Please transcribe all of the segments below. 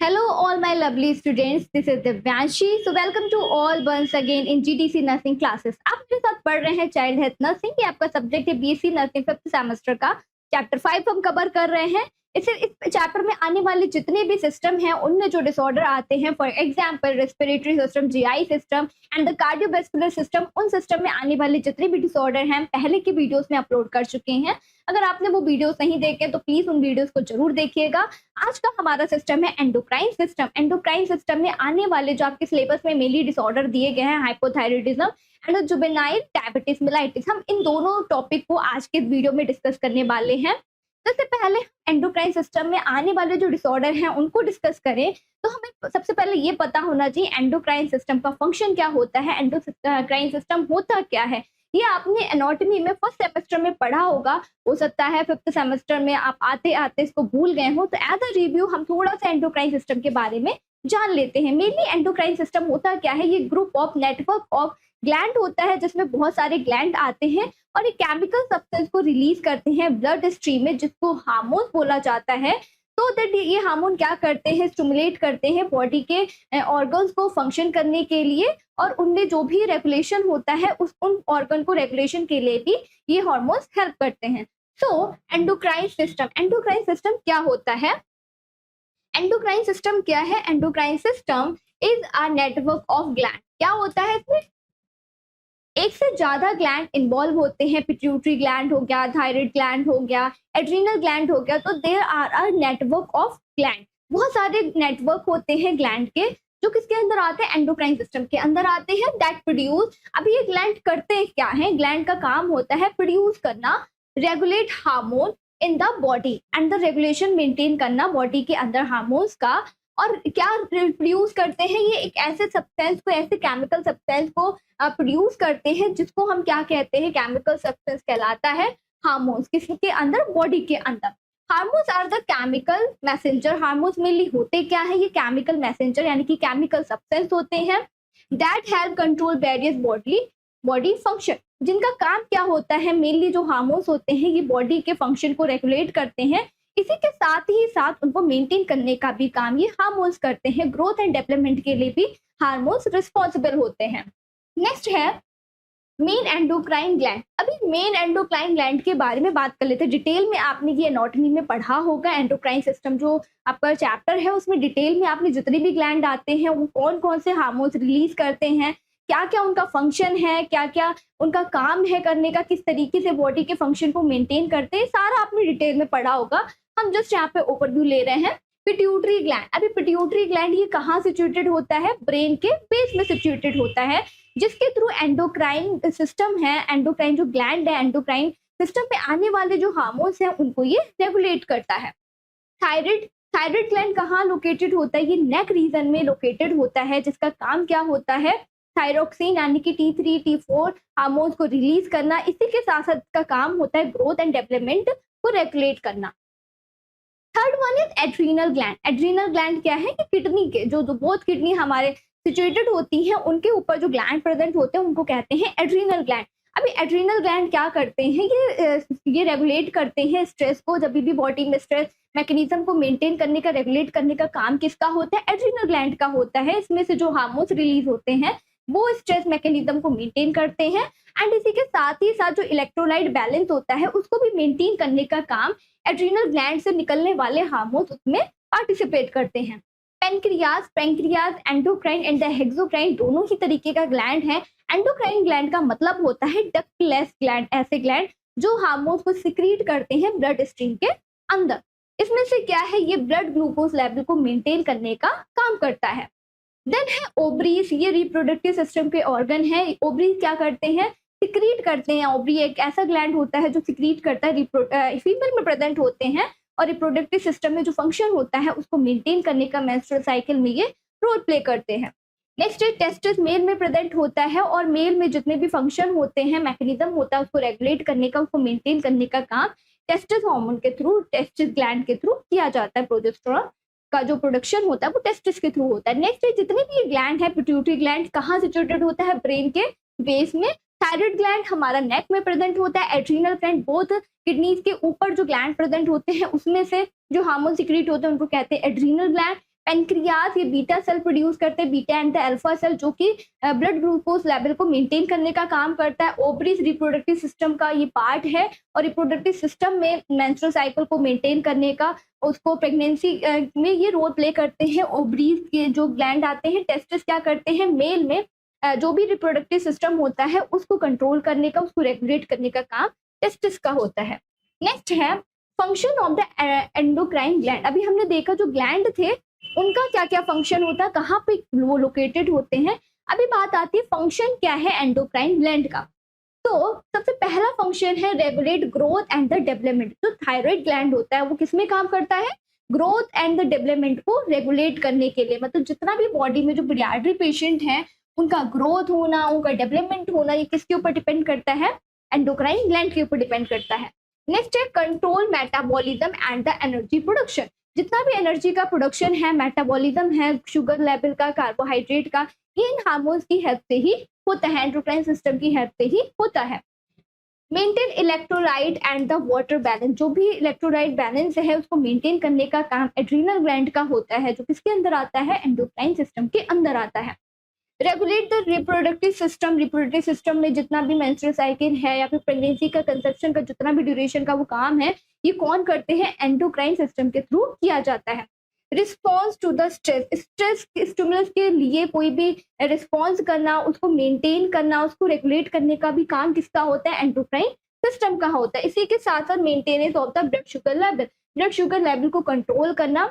Hello, all my lovely students. This is Divyanshi. So welcome to all once again in GTC nursing classes. आप मेरे साथ पढ़ रहे हैं चाइल्ड हेल्थ नर्सिंग। ये आपका सब्जेक्ट है बीएससी नर्सिंग 5th सेमेस्टर का चैप्टर 5 हम कवर कर रहे हैं। इस चैप्टर में आने वाले जितने भी सिस्टम हैं उनमें जो डिसऑर्डर आते हैं, for example respiratory system, GI system and the cardiovascular system, उन सिस्टम में आने वाले जितने भी डिसऑर्डर हैं पहले के वीडियोस में अपलोड कर चुके हैं। अगर आपने वो वीडियोस नहीं देखे तो प्लीज उन वीडियोस को जरूर देखिएगा। आज का हमारा सिस्टम है एंडोक्राइन सिस्टम। एंडोक्राइन सिस्टम में आने वाले जो आपके सिलेबस में मेनली डिसऑर्डर दिए गए हैं, hypothyroidism and juvenile diabetes mellitus, हम इन दोनों टॉपिक को आज के वीडियो में डिस्कस करने वाले हैं। तो इससे पहले एंडोक्राइन सिस्टम में आने वाले जो डिसऑर्डर हैं उनको डिस्कस करें तो हमें सबसे पहले ये पता होना चाहिए एंडोक्राइन सिस्टम का फंक्शन क्या होता है, एंडोक्राइन सिस्टम होता क्या है। ये आपने एनाटॉमी में फर्स्ट सेमेस्टर में पढ़ा होगा, हो सकता है 5th सेमेस्टर में आप आते आते इसको भूल गए हो। तो एज अ रिव्यू हम थोड़ा सा एंडोक्राइन सिस्टम के बारे में जान लेते हैं। मेनली एंडोक्राइन सिस्टम होता क्या है, ये group of network of gland होता है जिसमें बहुत सारे ग्लैंड आते हैं और एक केमिकल सब्सटेंस को रिलीज करते हैं ब्लड स्ट्रीम में, जिसको हार्मोन बोला जाता है। तो दैट ये हार्मोन क्या करते हैं, स्टिमुलेट करते हैं बॉडी के ऑर्गन्स को फंक्शन करने के लिए, और उनमें जो भी रेगुलेशन होता है उन ऑर्गन को रेगुलेशन के लिए भी ये हार्मोन्स हेल्प करते हैं। सो एंडोक्राइन सिस्टम क्या होता है? एंडोक्राइन सिस्टम क्या है? Endocrine system is a network of gland. क्या होता है इसमें? एक से ज्यादा ग्लैंड इन्वॉल्व होते हैं। पिट्यूटरी ग्लैंड हो गया, थायराइड ग्लैंड हो गया, एड्रीनल ग्लैंड हो गया। तो there are a network of gland. बहुत सारे नेटवर्क होते हैं ग्लैंड के जो किसके अंदर आते हैं, एंडोक्राइन सिस्टम के अंदर आते हैं। दैट प्रोड्यूस, अभी ये ग्लैंड करते क्या है, ग्लैंड का काम होता है प्रोड्यूस करना, regulate hormone in the body and the regulation maintain करना बॉडी के अंदर हार्मोन्स का। और क्या प्रोड्यूस करते हैं, ये एक ऐसे सब्सटेंस को, ऐसे केमिकल सब्सटेंस को प्रोड्यूस करते हैं जिसको हम क्या कहते हैं, केमिकल सब्सटेंस कहलाता है हार्मोन्स। किसके अंदर, बॉडी के अंदर। Hormones are the chemical messenger. Hormones mainly होते क्या है, ये केमिकल मैसेंजर यानी कि केमिकल सब्सटेंस होते हैं that help control various body function. जिनका काम क्या होता है, मेनली जो हार्मोन्स होते हैं ये बॉडी के फंक्शन को रेगुलेट करते हैं। इसी के साथ ही साथ उनको मेंटेन करने का भी काम ये हार्मोन्स करते हैं। ग्रोथ एंड डेवलपमेंट के लिए भी हार्मोन्स रिस्पॉन्सिबल होते हैं। नेक्स्ट है मेन एंडोक्राइन ग्लैंड। अभी मेन एंडोक्राइन ग्लैंड के बारे में बात कर लेते हैं। डिटेल में आपने ये एनाटॉमी में पढ़ा होगा। एंडोक्राइन सिस्टम जो आपका चैप्टर है उसमें डिटेल में आपने जितने भी ग्लैंड आते हैं वो कौन कौन से हार्मोन्स रिलीज करते हैं, क्या क्या उनका फंक्शन है, क्या क्या उनका काम है करने का, किस तरीके से बॉडी के फंक्शन को मेंटेन करते हैं, सारा आपने डिटेल में पढ़ा होगा। हम जस्ट यहाँ पे ओवरव्यू ले रहे हैं। Pituitary gland. अभी पिट्यूटरी ग्लैंड ये कहाँ सिचुएटेड होता है, ब्रेन के बेस में सिचुएटेड होता है, जिसके थ्रू एंडोक्राइन सिस्टम है, एंडोक्राइन जो ग्लैंड है, एंडोक्राइन सिस्टम में आने वाले जो हार्मोन्स हैं उनको ये रेगुलेट करता है। थायराइड ग्लैंड कहाँ लोकेटेड होता है, ये नेक रीजन में लोकेटेड होता है, जिसका काम क्या होता है, थायरोक्सिन यानी कि T3 T4 हार्मोन्स को रिलीज करना। इसी के साथ साथ का काम होता है ग्रोथ एंड डेवलपमेंट को रेगुलेट करना। Third one is adrenal gland. Adrenal gland क्या है कि किडनी के जो बोथ किडनी हमारे सिचुएटेड होती हैं उनके ऊपर जो ग्लैंड प्रेजेंट होते हैं उनको कहते हैं एड्रीनल ग्लैंड। अभी एड्रीनल ग्लैंड क्या करते हैं, ये रेगुलेट करते हैं स्ट्रेस को। जब भी बॉडी में स्ट्रेस मैकेनिज्म को मेंटेन करने का, रेगुलेट करने का काम किसका होता है, एड्रीनल ग्लैंड का होता है। इसमें से जो हार्मोन्स रिलीज होते हैं वो स्ट्रेस मैकेनिज्म को मेंटेन करते हैं एंड इसी के साथ ही साथ जो इलेक्ट्रोलाइट बैलेंस होता है उसको भी मेंटेन करने का काम एड्रीनल ग्लैंड से निकलने वाले हार्मोन्स उसमें पार्टिसिपेट करते हैं। पैंक्रियाज, एंडोक्राइन एंड द हेक्सोक्राइन दोनों ही तरीके का ग्लैंड है। एंडोक्राइन ग्लैंड का मतलब होता है डक्टलेस ग्लैंड, ऐसे ग्लैंड जो हार्मोन्स को सिक्रीट करते हैं ब्लड स्ट्रीम के अंदर। इसमें से क्या है, ये ब्लड ग्लूकोज लेवल को मेंटेन करने का काम करता है। देन है ओवरीज। ये रिप्रोडक्टिव सिस्टम के ऑर्गन है। ओवरीज क्या करते हैं, सिक्रीट करते हैं। ओवरी एक ऐसा ग्लैंड होता है जो सिक्रीट करता है, फीमेल में प्रेजेंट होते हैं और रिप्रोडक्टिव सिस्टम में जो फंक्शन होता है उसको मेंटेन करने का मेंस्ट्रुअल साइकिल में ये रोल प्ले करते हैं। नेक्स्ट है टेस्टिस। मेल में प्रेजेंट होता है और मेल में जितने भी फंक्शन होते हैं, मैकेनिज्म होता है उसको रेगुलेट करने का, उसको मेंटेन करने का काम टेस्टिस हार्मोन के थ्रू, टेस्टिस ग्लैंड के थ्रू किया जाता है। प्रोजेस्टेरोन का जो प्रोडक्शन होता है वो टेस्टिस के थ्रू होता है। नेक्स्ट है जितने भी ग्लैंड है, पिट्यूटरी ग्लैंड कहाँ सिचुएटेड होता है, ब्रेन के बेस में। थायराइड ग्लैंड हमारा नेक में प्रेजेंट होता है। एड्रीनल ग्लैंड बोथ किडनीज के ऊपर जो ग्लैंड प्रेजेंट होते हैं उसमें से जो हार्मोन सिक्रीट होते हैं उनको कहते हैं एड्रीनल ग्लैंड। पेनक्रियाज ये बीटा सेल प्रोड्यूस करते हैं, beta and the alpha cell, जो कि ब्लड ग्लूकोज लेवल को मेंटेन करने का काम करता है। ओवरीज रिप्रोडक्टिव सिस्टम का ये पार्ट है और रिप्रोडक्टिव सिस्टम में मेंस्ट्रुअल साइकिल को मेंटेन करने का, उसको प्रेगनेंसी में ये रोल प्ले करते हैं। ओवरीज के जो ग्लैंड आते हैं, टेस्टिस क्या करते हैं, मेल में जो भी रिप्रोडक्टिव सिस्टम होता है उसको कंट्रोल करने का, उसको रेगुलेट करने का काम टेस्टिस का होता है। नेक्स्ट है function of the endocrine gland. अभी हमने देखा जो ग्लैंड थे उनका क्या क्या फंक्शन होता है, कहाँ पे वो लोकेटेड होते हैं। अभी बात आती है फंक्शन क्या है एंडोक्राइन ग्लैंड का। तो सबसे पहला फंक्शन है regulate growth and the development. जो थायराइड ग्लैंड होता है वो किसमें काम करता है, ग्रोथ एंड द डेवलपमेंट को रेगुलेट करने के लिए। मतलब जितना भी बॉडी में जो पीडियाट्रिक पेशेंट है उनका ग्रोथ होना, उनका डेवलपमेंट होना, ये किसके ऊपर डिपेंड करता है, एंडोक्राइन ग्लैंड के ऊपर डिपेंड करता है। नेक्स्ट है control metabolism and the energy production. जितना भी एनर्जी का प्रोडक्शन है, मेटाबॉलिज्म है, शुगर लेवल का, कार्बोहाइड्रेट का, ये इन हार्मोन्स की हेल्प से ही होता है, एंडोक्राइन सिस्टम की हेल्प से ही होता है। Maintain electrolyte and the water balance. जो भी इलेक्ट्रोलाइट बैलेंस है उसको मेंटेन करने का काम एड्रीनल ग्लैंड का होता है, जो किसके अंदर आता है, एंडोक्राइन सिस्टम के अंदर आता है। Regulate the reproductive system. Reproductive system में जितना भी मेंस्ट्रुअल साइकिल है या फिर प्रेगनेंसी का, कंसेप्शन का जितना भी ड्यूरेशन का वो काम है, ये कौन करते हैं, एंडोक्राइन सिस्टम के थ्रू किया जाता है। Response to the stress. Stress stimulus के लिए कोई भी रिस्पॉन्स करना, उसको मेंटेन करना, उसको रेगुलेट करने का भी काम किसका होता है, एंडोक्राइन सिस्टम का होता है। इसी के साथ साथ maintenance of the blood sugar level. Blood sugar level को कंट्रोल करना,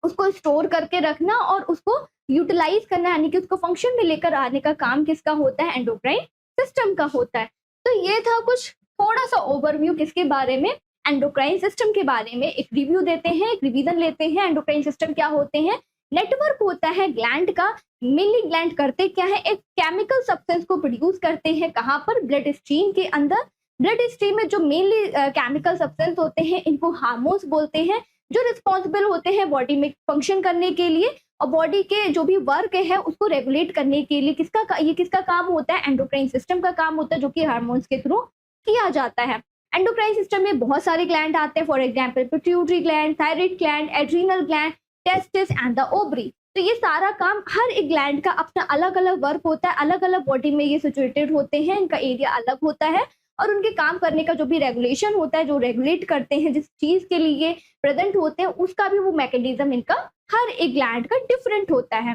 उसको स्टोर करके रखना और उसको यूटिलाइज करना, यानी कि उसको फंक्शन में लेकर आने का काम किसका होता है, एंडोक्राइन सिस्टम का होता है। तो ये था कुछ थोड़ा सा ओवरव्यू किसके बारे में, एंडोक्राइन सिस्टम के बारे में। एक रिव्यू देते हैं, एक रिवीजन लेते हैं। एंडोक्राइन सिस्टम क्या होते हैं, नेटवर्क होता है ग्लैंड का। मेनली ग्लैंड करते क्या है, एक केमिकल सब्सटेंस को प्रोड्यूस करते हैं, कहाँ पर, ब्लड स्ट्रीम के अंदर। ब्लड स्ट्रीम में जो मेनली केमिकल सब्सटेंस होते हैं इनको हार्मोन्स बोलते हैं, जो रिस्पॉन्सिबल होते हैं बॉडी में फंक्शन करने के लिए और बॉडी के जो भी वर्क है उसको रेगुलेट करने के लिए। ये किसका काम होता है, एंडोक्राइन सिस्टम का काम होता है, जो कि हार्मोन्स के थ्रू किया जाता है। एंडोक्राइन सिस्टम में बहुत सारे ग्लैंड आते हैं, for example pituitary gland, thyroid gland, adrenal gland, testis and the ovary. तो ये सारा काम, हर एक ग्लैंड का अपना अलग अलग वर्क होता है, अलग अलग बॉडी में ये सिचुएटेड होते हैं, इनका एरिया अलग होता है और उनके काम करने का जो भी रेगुलेशन होता है, जो रेगुलेट करते हैं, जिस चीज के लिए प्रेजेंट होते हैं, उसका भी वो मैकेनिज्म इनका हर एक ग्लैंड का डिफरेंट होता है।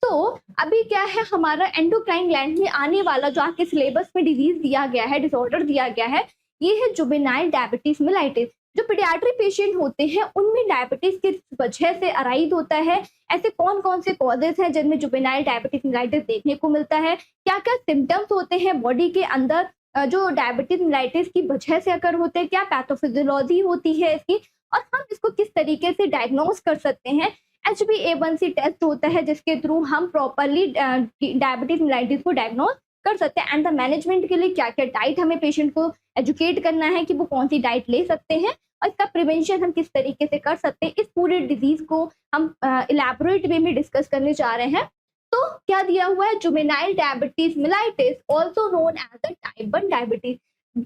तो अभी क्या है, हमारा एंडोक्राइन ग्लैंड में आने वाला जो आपके सिलेबस में डिजीज दिया गया है, डिसऑर्डर दिया गया है, ये है जुवेनाइल डायबिटीज मेलाइटिस। जो पीडियाट्रिक पेशेंट होते हैं उनमें डायबिटीज की वजह से अराइज होता है। ऐसे कौन कौन से कॉजेज हैं जिनमें जुवेनाइल डायबिटीज मेलाइटिस देखने को मिलता है, क्या क्या सिम्टम्स होते हैं बॉडी के अंदर जो डायबिटीज मेलाइटिस की वजह से अगर होते हैं, क्या पैथोफिजियोलॉजी होती है इसकी, और हम इसको किस तरीके से डायग्नोज कर सकते हैं। HbA1c टेस्ट होता है जिसके थ्रू हम प्रॉपरली डायबिटीज मेलाइटिस को डायग्नोज कर सकते हैं। एंड द मैनेजमेंट के लिए क्या क्या डाइट हमें पेशेंट को एजुकेट करना है कि वो कौन सी डाइट ले सकते हैं और इसका प्रिवेंशन हम किस तरीके से कर सकते हैं। इस पूरे डिजीज को हम इलैबोरेट वे में डिस्कस करने जा रहे हैं। तो क्या दिया हुआ है, juvenile diabetes mellitus also known as the type 1 diabetes.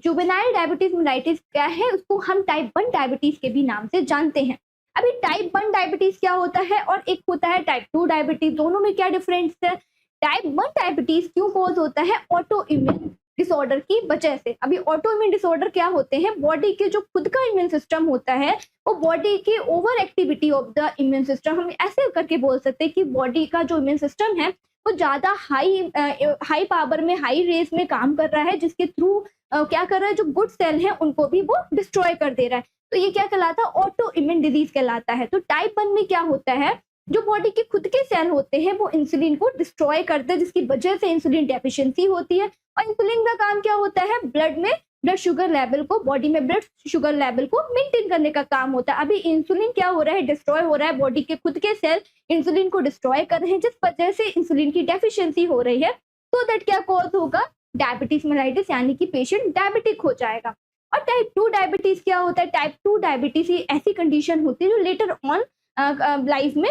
Juvenile diabetes mellitus क्या है, उसको हम टाइप 1 डायबिटीज के भी नाम से जानते हैं। अभी टाइप 1 डायबिटीज क्या होता है और एक होता है टाइप 2 डायबिटीज, दोनों में क्या डिफरेंस है। टाइप 1 डायबिटीज क्यों कॉज होता है, ऑटो इम्यून डिसऑर्डर की वजह से। अभी ऑटो इम्यून डिसऑर्डर क्या होते हैं, बॉडी के जो खुद का इम्यून सिस्टम होता है वो बॉडी की over activity of the immune system, हम ऐसे करके बोल सकते हैं कि बॉडी का जो इम्यून सिस्टम है वो ज्यादा हाई पावर में, हाई रेस में काम कर रहा है, जिसके थ्रू क्या कर रहा है, जो गुड सेल है उनको भी वो डिस्ट्रॉय कर दे रहा है। तो ये क्या कहलाता है, ऑटो इम्यून डिजीज कहलाता है। तो टाइप 1 में क्या होता है, जो बॉडी के खुद के सेल होते हैं वो इंसुलिन को डिस्ट्रॉय करते हैं, जिसकी वजह से इंसुलिन डेफिशिएंसी होती है। और इंसुलिन का काम क्या होता है, ब्लड शुगर लेवल को, बॉडी में ब्लड शुगर लेवल को मेंटेन करने का काम होता है। अभी इंसुलिन क्या हो रहा है, डिस्ट्रॉय हो रहा है, बॉडी के खुद के सेल इंसुलिन को डिस्ट्रॉय कर रहे हैं, जिस वजह से इंसुलिन की डेफिशिएंसी हो रही है। तो दैट क्या कॉज होगा, डायबिटीज मेलाइटिस, यानी कि पेशेंट डायबिटिक हो जाएगा। और टाइप 2 डायबिटीज क्या होता है, टाइप 2 डायबिटीज ऐसी कंडीशन होती है जो लेटर ऑन लाइफ में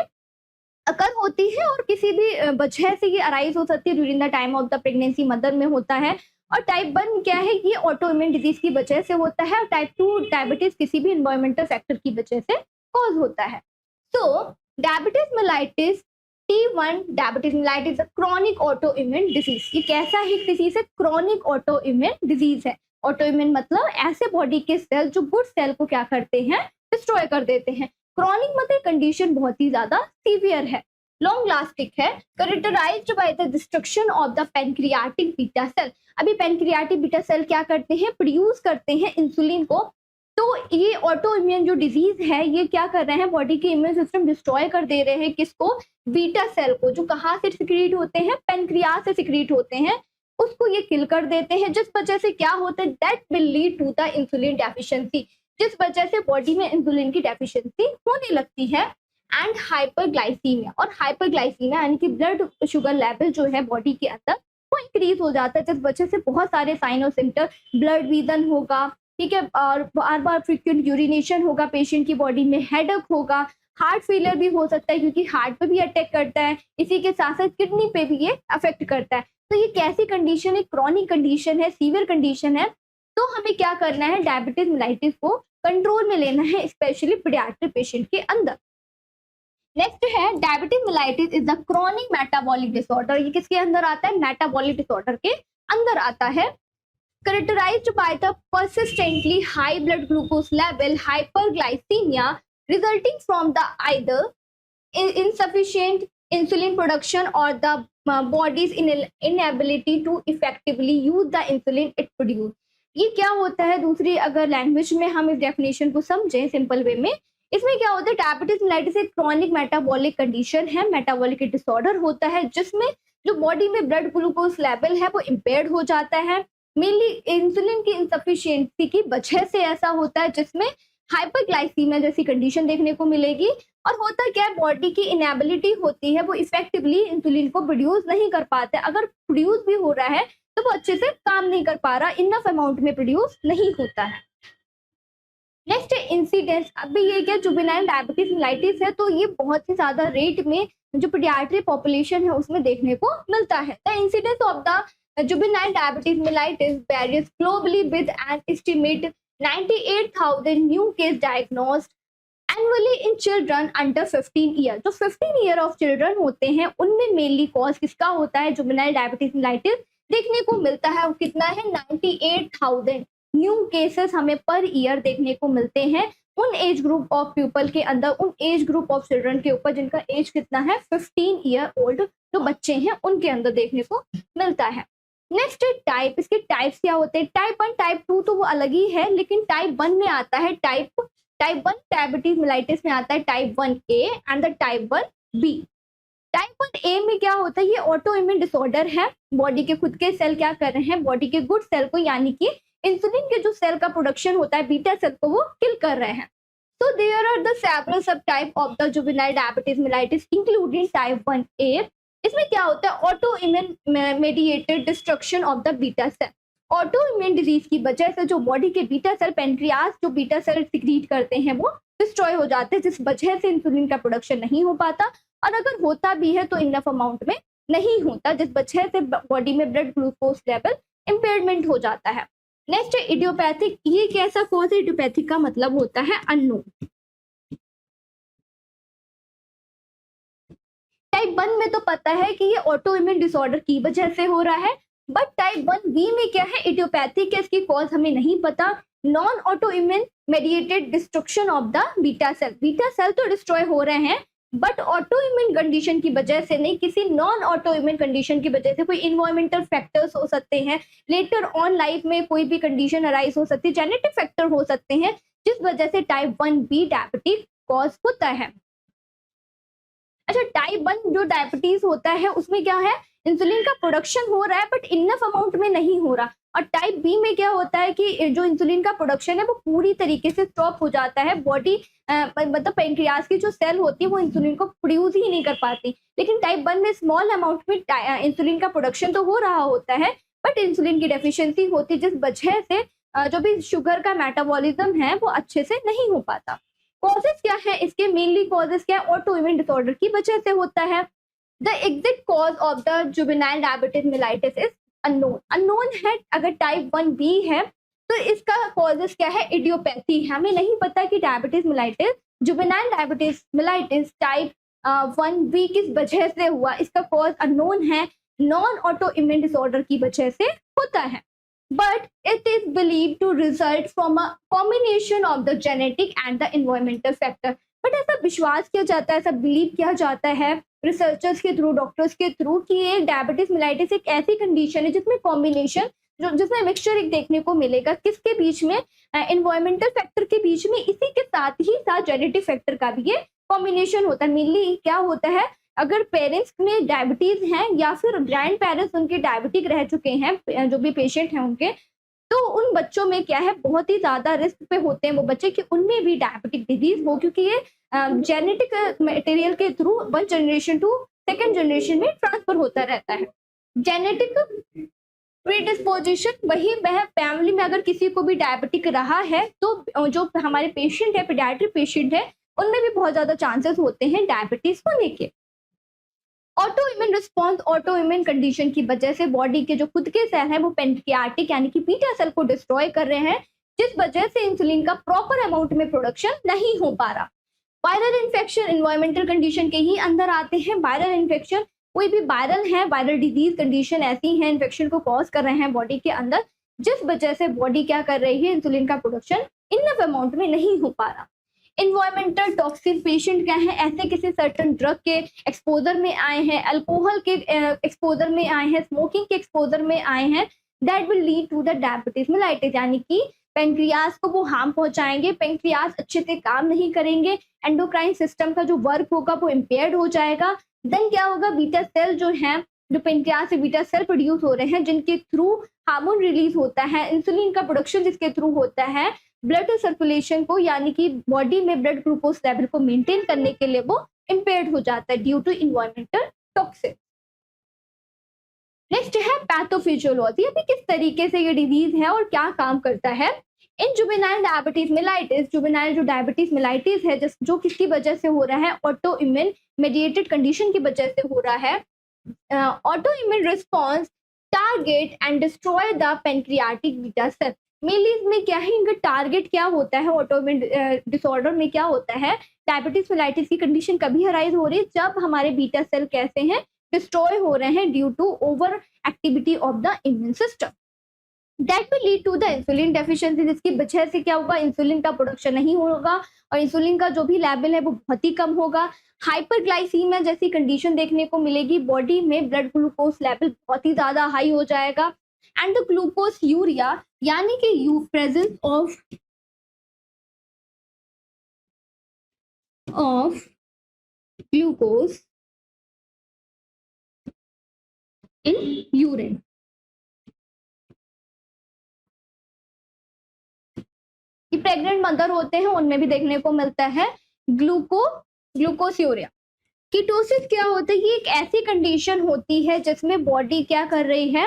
अकर होती है और किसी भी वजह से ये अराइज हो सकती है, during the time of the pregnancy mother में होता है। और टाइप 1 क्या है, ये ऑटो इम्यून डिजीज की वजह से होता है। और टाइप 2 डायबिटीज किसी भी एनवायरमेंटल फैक्टर की वजह से कॉज होता है। तो diabetes mellitus T1 diabetes mellitus chronic auto immune disease. ये कैसा है डिजीज है? क्रॉनिक ऑटो इम्यून डिजीज है। ऑटो इम्यून मतलब ऐसे बॉडी के सेल जो गुड सेल को क्या करते हैं, डिस्ट्रॉय कर देते हैं। क्रॉनिक मतलब कंडीशन बहुत ही ज्यादा सीवियर है, लॉन्ग लास्टिक है, characterized by the destruction of the pancreatic beta cell. अभी पैनक्रियाटिक बीटा सेल क्या करते हैं, प्रोड्यूस करते हैं इंसुलिन को। तो ये ऑटो इम्यून जो डिजीज है ये क्या कर रहे हैं, बॉडी के इम्यून सिस्टम डिस्ट्रॉय कर दे रहे हैं। किसको? बीटा सेल को, जो कहाँ से सिक्रीट होते हैं, पैनक्रियास से सिक्रीट होते हैं, उसको ये किल कर देते हैं। जिस वजह से क्या होता है, that will lead to the insulin deficiency, जिस वजह से बॉडी में इंसुलिन की डेफिशिएंसी होने लगती है। एंड हाइपरग्लाइसीमिया, और हाइपरग्लाइसीमिया यानी कि ब्लड शुगर लेवल जो है बॉडी के अंदर वो इंक्रीज हो जाता है, जिस वजह से बहुत सारे साइन और सिम्टम, ब्लड वीजन होगा, ठीक है, और बार बार फ्रिक्वेंट यूरिनेशन होगा पेशेंट की बॉडी में, हेडेक होगा, हार्ट फेलियर भी हो सकता है क्योंकि हार्ट पे भी अटैक करता है, इसी के साथ साथ किडनी पे भी ये अफेक्ट करता है। तो ये कैसी कंडीशन है, क्रॉनिक कंडीशन है, सीवियर कंडीशन है। तो हमें क्या करना है, डायबिटीज मेलाइटिस को कंट्रोल में लेना है, स्पेशली पीडियाट्रिक पेशेंट के अंदर। नेक्स्ट है diabetes mellitus is the chronic metabolic disorder. ये किसके अंदर आता है, मेटाबॉलिक डिसऑर्डर के अंदर आता है। Characterized by the persistently high blood glucose level, hyperglycemia resulting from the either insufficient insulin production or the body's inability to effectively use the insulin it produce। ये क्या होता है, दूसरी अगर लैंग्वेज में हम इस डेफिनेशन को समझें सिंपल वे में, इसमें क्या होता है, डायबिटीज मेलाइटिस एक क्रॉनिक मेटाबॉलिक कंडीशन है, मेटाबॉलिक डिसऑर्डर होता है जिसमें जो बॉडी में ब्लड ग्लूकोज लेवल है वो इम्पेयर्ड हो जाता है। मेनली इंसुलिन की इनसफिशिएंसी की वजह से ऐसा होता है, जिसमें हाइपरग्लाइसीमिया जैसी कंडीशन देखने को मिलेगी। और होता क्या है, बॉडी की इनएबिलिटी होती है, वो इफेक्टिवली इंसुलिन को प्रोड्यूस नहीं कर पाते। अगर प्रोड्यूस भी हो रहा है तो वो अच्छे से काम नहीं कर पा रहा, इनफ अमाउंट में प्रोड्यूस नहीं होता है। नेक्स्ट है इंसिडेंस। अभी ये क्या, जुवेनाइल डायबिटीज मेलाइटिस है तो ये बहुत ही ज्यादा रेट में जो पीडियाट्रिक पॉपुलेशन है उसमें देखने को मिलता है। The incidence of the juvenile diabetes mellitus varies globally with an estimate 98,000 new case diagnosed annually in children under 15 year. जो 15 ईयर ऑफ चिल्ड्रन होते हैं उनमें मेनली कॉज किसका होता है, जुवेनाइल डायबिटीज मेलाइटिस देखने को मिलता है। वो कितना है, 98,000 न्यू केसेस हमें पर ईयर देखने को मिलते हैं उन एज ग्रुप ऑफ पीपल के अंदर, उन एज ग्रुप ऑफ चिल्ड्रन के ऊपर जिनका एज कितना है, 15 ईयर ओल्ड जो बच्चे हैं उनके अंदर देखने को मिलता है। नेक्स्ट टाइप, इसके टाइप्स क्या होते हैं, टाइप 1 टाइप 2 तो वो अलग ही है, लेकिन टाइप 1 में आता है टाइप 1 डायबिटीज मेलाइटिस में आता है type 1A and the type 1B। Type 1A में क्या होता है, ये ऑटो इम्यून डिसऑर्डर है, बॉडी के खुद के सेल क्या कर रहे हैं, बॉडी के गुड सेल को यानी कि इंसुलिन के जो सेल का प्रोडक्शन होता है बीटा सेल को वो किल कर रहे हैं। So there are the several subtype of the juvenile diabetes mellitus including type 1A। इसमें क्या होता है, auto immune mediated destruction of the beta cell. Auto immune disease की वजह से जो बॉडी के बीटा सेल, पेनक्रियास जो बीटा सेल सिक्रीट करते हैं वो डिस्ट्रॉय हो जाते हैं, जिस वजह से इंसुलिन का प्रोडक्शन नहीं हो पाता, और अगर होता भी है तो इनफ अमाउंट में नहीं होता, जिस वजह से बॉडी में ब्लड ग्लूकोज लेवल इम्पेयरमेंट हो जाता है। नेक्स्ट है इडियोपैथिक। ये कैसा कॉज है, इडियोपैथिक का मतलब होता है अननोन। टाइप 1 में तो पता है कि ये ऑटो इम्यून डिसऑर्डर की वजह से हो रहा है, बट टाइप 1B में क्या है, इडियोपैथिक है, इसकी कॉज हमें नहीं पता। Non auto immune mediated destruction of the beta cell. Beta cell तो डिस्ट्रॉय हो रहे हैं बट ऑटो इम्यून कंडीशन की वजह से नहीं, किसी नॉन ऑटो इम्यून कंडीशन की वजह से। कोई इन्वायरमेंटल फैक्टर्स हो सकते हैं, लेटर ऑन लाइफ में कोई भी कंडीशन अराइज हो सकती है, जेनेटिक फैक्टर हो सकते हैं, जिस वजह से टाइप 1B डायबिटीज कॉज होता है। अच्छा, टाइप 1 जो डायबिटीज होता है उसमें क्या है, इंसुलिन का प्रोडक्शन हो रहा है बट इनफ अमाउंट में नहीं हो रहा। और टाइप बी में क्या होता है कि जो इंसुलिन का प्रोडक्शन है वो पूरी तरीके से स्टॉप हो जाता है, बॉडी मतलब पेनक्रियास की जो सेल होती है वो इंसुलिन को प्रोड्यूस ही नहीं कर पाती। लेकिन टाइप 1 में स्मॉल अमाउंट में इंसुलिन का प्रोडक्शन तो हो रहा होता है बट इंसुलिन की डेफिशिएंसी होती है, जिस वजह से जो भी शुगर का मेटाबॉलिज्म है वो अच्छे से नहीं हो पाता। कॉजेस क्या है इसके, मेनली कॉजेस क्या है, ऑटो इम्यून डिसऑर्डर की वजह से होता है। The exact cause of the juvenile diabetes mellitus is unknown. Unknown है, अगर टाइप 1B है तो इसका कॉजेस क्या है, इडियोपैथी। हमें नहीं पता कि diabetes mellitus, juvenile diabetes mellitus type one we किस वजह से हुआ, इसका कॉज अननोन है, नॉन ऑटो इम्यून डिसऑर्डर की वजह से होता है, but it is believe to result from a combination of the genetic and the environmental factor. But ऐसा विश्वास किया जाता है, ऐसा बिलीव किया जाता है रिसर्चर्स के थ्रू, डॉक्टर्स के थ्रू, कि ये डायबिटीज मिलाइटिस एक ऐसी कंडीशन है जिसमें कॉम्बिनेशन, जो जिसमें मिक्सचर एक देखने को मिलेगा, किसके बीच में, एनवायरमेंटल फैक्टर के बीच में, इसी के साथ ही साथ जेनेटिक फैक्टर का भी ये कॉम्बिनेशन होता है। मेनली क्या होता है, अगर पेरेंट्स में डायबिटीज हैं या फिर ग्रैंड पेरेंट्स उनके डायबिटिक रह चुके हैं, जो भी पेशेंट हैं उनके, तो उन बच्चों में क्या है, बहुत ही ज्यादा रिस्क पे होते हैं वो बच्चे कि उनमें भी डायबिटिक डिजीज हो, क्योंकि ये जेनेटिक मटेरियल के through one generation to second generation में ट्रांसफर होता रहता है। जेनेटिक प्रीडिस्पोजिशन, वही वह फैमिली में अगर किसी को भी डायबिटिक रहा है तो जो हमारे पेशेंट है, पीडियाट्रिक पेशेंट है, उनमें भी बहुत ज्यादा चांसेस होते हैं डायबिटीज होने के। Auto immune response, auto immune condition की वजह से बॉडी के जो खुद के सेल हैं वो पेनक्रियाटिक यानी कि बीटा सेल को डिस्ट्रॉय कर रहे हैं, जिस वजह से इंसुलिन का प्रॉपर अमाउंट में प्रोडक्शन नहीं हो पा रहा। वायरल इन्फेक्शन एनवायरमेंटल कंडीशन के ही अंदर आते हैं। वायरल इन्फेक्शन, कोई भी वायरल है, वायरल डिजीज कंडीशन ऐसी है, इन्फेक्शन को कॉज कर रहे हैं बॉडी के अंदर, जिस वजह से बॉडी क्या कर रही है, इंसुलिन का प्रोडक्शन इनफ अमाउंट में नहीं हो पा रहा। इन्वायरमेंटल टॉक्सिन, पेशेंट क्या है, ऐसे किसी सर्टन ड्रग के एक्सपोजर में आए हैं, अल्कोहल के एक्सपोजर में आए हैं, स्मोकिंग के एक्सपोजर में आए हैं, that will lead to the diabetes mellitus, यानी कि पेंक्रियाज को वो हार्म पहुंचाएंगे, पेंक्रियाज अच्छे से काम नहीं करेंगे, एंडोक्राइन सिस्टम का जो वर्क होगा वो इम्पेयर्ड हो जाएगा। देन क्या होगा, बीटा सेल जो है, जो पेंक्रियाज से बीटा सेल प्रोड्यूस हो रहे हैं, जिनके थ्रू हार्मोन रिलीज होता है, इंसुलिन का प्रोडक्शन जिसके थ्रू होता है, ब्लड सर्कुलेशन को यानी कि बॉडी में ब्लड ग्लूकोज लेवल को मेंटेन करने के लिए वो इम्पेयर्ड हो जाता है due to environmental toxin. Next है पैथोफिजियोलॉजी, अभी किस तरीके से ये डिजीज है और क्या काम करता है। इन जुवेनाइल डायबिटीज मेलाइटिस, जुवेनाइल जो डायबिटीज मेलाइटिस है, जो किसकी वजह से हो रहा है, ऑटो इम्यून मेडिएटेड कंडीशन की वजह से हो रहा है। Auto immune response target and destroy the pancreatic beta cell. Mainly इसमें क्या है, इनका टारगेट क्या होता है, ऑटोइम्यून डिसऑर्डर में क्या होता है, डायबिटीज मेलाइटिस की कंडीशन कभी अराइज हो रही है जब हमारे बीटा सेल कैसे हैं, डिस्ट्रॉय हो रहे हैं due to over activity of the immune system. That will lead to the insulin deficiency, जिसकी वजह से क्या होगा, इंसुलिन का प्रोडक्शन नहीं होगा और इंसुलिन का जो भी लेवल है वो बहुत ही कम होगा। हाइपरग्लाइसीमिया जैसी कंडीशन देखने को मिलेगी, बॉडी में ब्लड ग्लूकोज लेवल बहुत ही ज्यादा हाई हो जाएगा, एंड द ग्लूकोज यूरिया यानी कि presence of glucose in urine. Pregnant mother होते हैं उनमें भी देखने को मिलता है ग्लूकोज यूरिया। कीटोसिस क्या होता है, ये एक ऐसी कंडीशन होती है जिसमें बॉडी क्या कर रही है,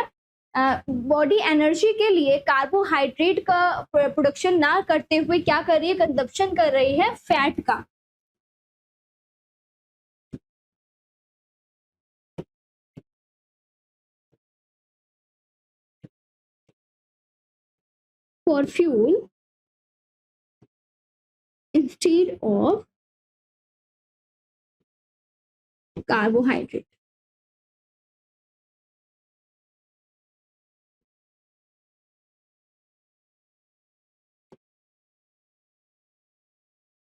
बॉडी एनर्जी के लिए कार्बोहाइड्रेट का प्रोडक्शन ना करते हुए क्या कर रही है, कंजप्शन कर रही है फैट का। For fuel instead of carbohydrate.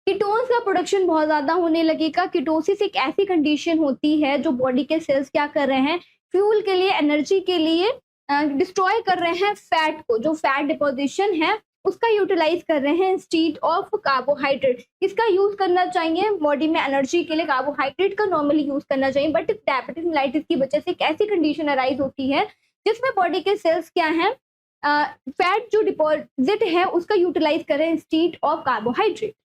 Ketones का प्रोडक्शन बहुत ज्यादा होने लगेगा। कीटोसिस एक ऐसी कंडीशन होती है जो बॉडी के सेल्स क्या कर रहे हैं, फ्यूल के लिए, एनर्जी के लिए डिस्ट्रॉय कर रहे हैं फैट को, जो फैट डिपोजिशन है उसका यूटिलाइज कर रहे हैं इंस्टीड ऑफ कार्बोहाइड्रेट। किसका यूज करना चाहिए, बॉडी में एनर्जी के लिए कार्बोहाइड्रेट का नॉर्मली यूज करना चाहिए, बट डायबिटीज मेलाइटिस की वजह से एक ऐसी कंडीशन अराइज होती है जिसमें बॉडी के सेल्स क्या है, फैट जो डिपॉजिट है उसका यूटिलाइज करें इंस्टीड ऑफ कार्बोहाइड्रेट।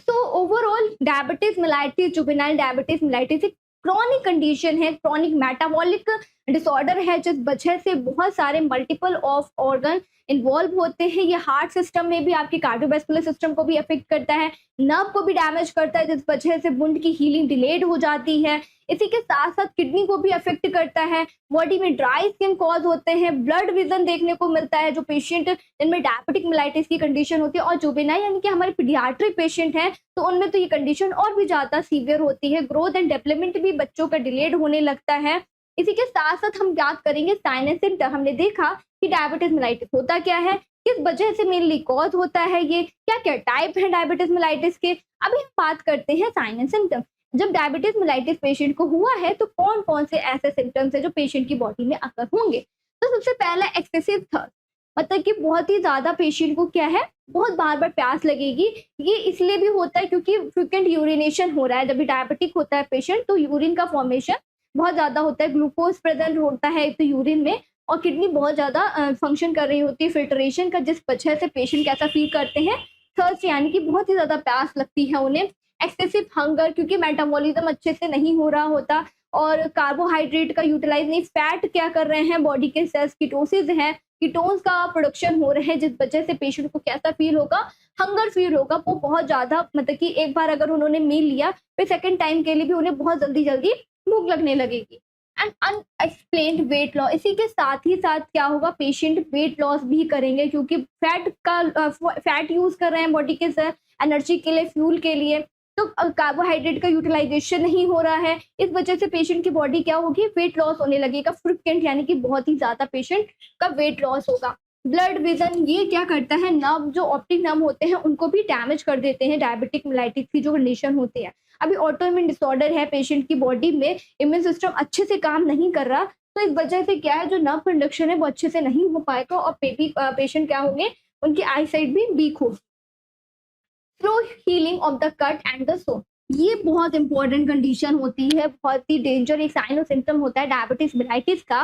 तो overall diabetes mellitus, juvenile diabetes mellitus एक क्रॉनिक कंडीशन है, क्रॉनिक मेटाबॉलिक डिसऑर्डर है जिस वजह से बहुत सारे मल्टीपल ऑफ ऑर्गन इन्वॉल्व होते हैं। ये हार्ट सिस्टम में भी आपके कार्डियोवैस्कुलर सिस्टम को भी अफेक्ट करता है, नर्व को भी डैमेज करता है जिस वजह से वुंड की हीलिंग डिलेड हो जाती है। इसी के साथ साथ किडनी को भी अफेक्ट करता है, बॉडी में ड्राई स्किन कॉज होते हैं, ब्लड विजन देखने को मिलता है जो पेशेंट जिनमें डायबिटिक मेलाइटिस की कंडीशन होती है, और जुवेनाइल यानी कि हमारे पीडियाट्रिक पेशेंट हैं तो उनमें तो ये कंडीशन और भी ज्यादा सीवियर होती है। ग्रोथ एंड डेवलपमेंट भी बच्चों का डिलेड होने लगता है। इसी के साथ साथ हम बात करेंगे साइन एंड सिम्टम। हमने देखा कि डायबिटीज मेलाइटिस होता क्या है, किस वजह से मेनली कॉज होता है, ये क्या क्या टाइप है डायबिटीज मेलाइटिस के। अभी हम बात करते हैं साइन एंड सिम्टम। जब डायबिटीज मेलाइटिस पेशेंट को हुआ है तो कौन कौन से ऐसे सिम्टम्स है जो पेशेंट की बॉडी में अकर होंगे। तो सबसे पहला एक्सेसिव थर्स्ट, मतलब कि बहुत ही ज्यादा पेशेंट को क्या है, बहुत बार बार प्यास लगेगी। ये इसलिए भी होता है क्योंकि फ्रिक्वेंट यूरिनेशन हो रहा है। जब भी डायबिटिक होता है पेशेंट तो यूरिन का फॉर्मेशन बहुत ज्यादा होता है, ग्लूकोज प्रेजेंट होता है तो यूरिन में, और किडनी बहुत ज्यादा फंक्शन कर रही होती है फिल्ट्रेशन का, जिस वजह से पेशेंट कैसा फील करते हैं, थर्स्ट यानी कि बहुत ही ज्यादा प्यास लगती है उन्हें। एक्सेसिव हंगर, क्योंकि मेटाबॉलिज्म अच्छे से नहीं हो रहा होता और कार्बोहाइड्रेट का यूटिलाइज नहीं, फैट क्या कर रहे हैं बॉडी के सेल्स, कीटोसिस है, कीटोन्स का प्रोडक्शन हो रहे हैं जिस वजह से पेशेंट को कैसा फील होगा, हंगर फील होगा। वो बहुत ज्यादा, मतलब कि एक बार अगर उन्होंने मील लिया फिर सेकंड टाइम के लिए भी उन्हें बहुत जल्दी जल्दी भूख लगने लगेगी। एंड अनएक्सप्लेन्ड वेट लॉस, इसी के साथ ही साथ क्या होगा, पेशेंट वेट लॉस भी करेंगे क्योंकि फैट यूज कर रहे हैं बॉडी के साथ एनर्जी के लिए, फ्यूल के लिए, तो कार्बोहाइड्रेट का यूटिलाइजेशन नहीं हो रहा है। इस वजह से पेशेंट की बॉडी क्या होगी, वेट लॉस होने लगेगा फ्रिक्वेंट, यानी कि बहुत ही ज्यादा पेशेंट का वेट लॉस होगा। ब्लड विजन, ये क्या करता है, नर्व जो ऑप्टिक नर्व होते हैं उनको भी डैमेज कर देते हैं डायबिटिक मेलाइटिस की जो कंडीशन होती है। अभी ऑटोइम्यून डिसऑर्डर है, पेशेंट की बॉडी में इम्यून सिस्टम अच्छे से काम नहीं कर रहा, तो इस वजह से क्या है, जो नर्व कंडक्शन है वो अच्छे से नहीं हो पाएगा और पेशेंट क्या होंगे, उनकी आई साइट भी वीक होगी। Slow healing of the cut and the sore, ये बहुत इंपॉर्टेंट कंडीशन होती है, बहुत ही डेंजर एक साइन और सिम्टम होता है डायबिटिस मेलाइटिस का।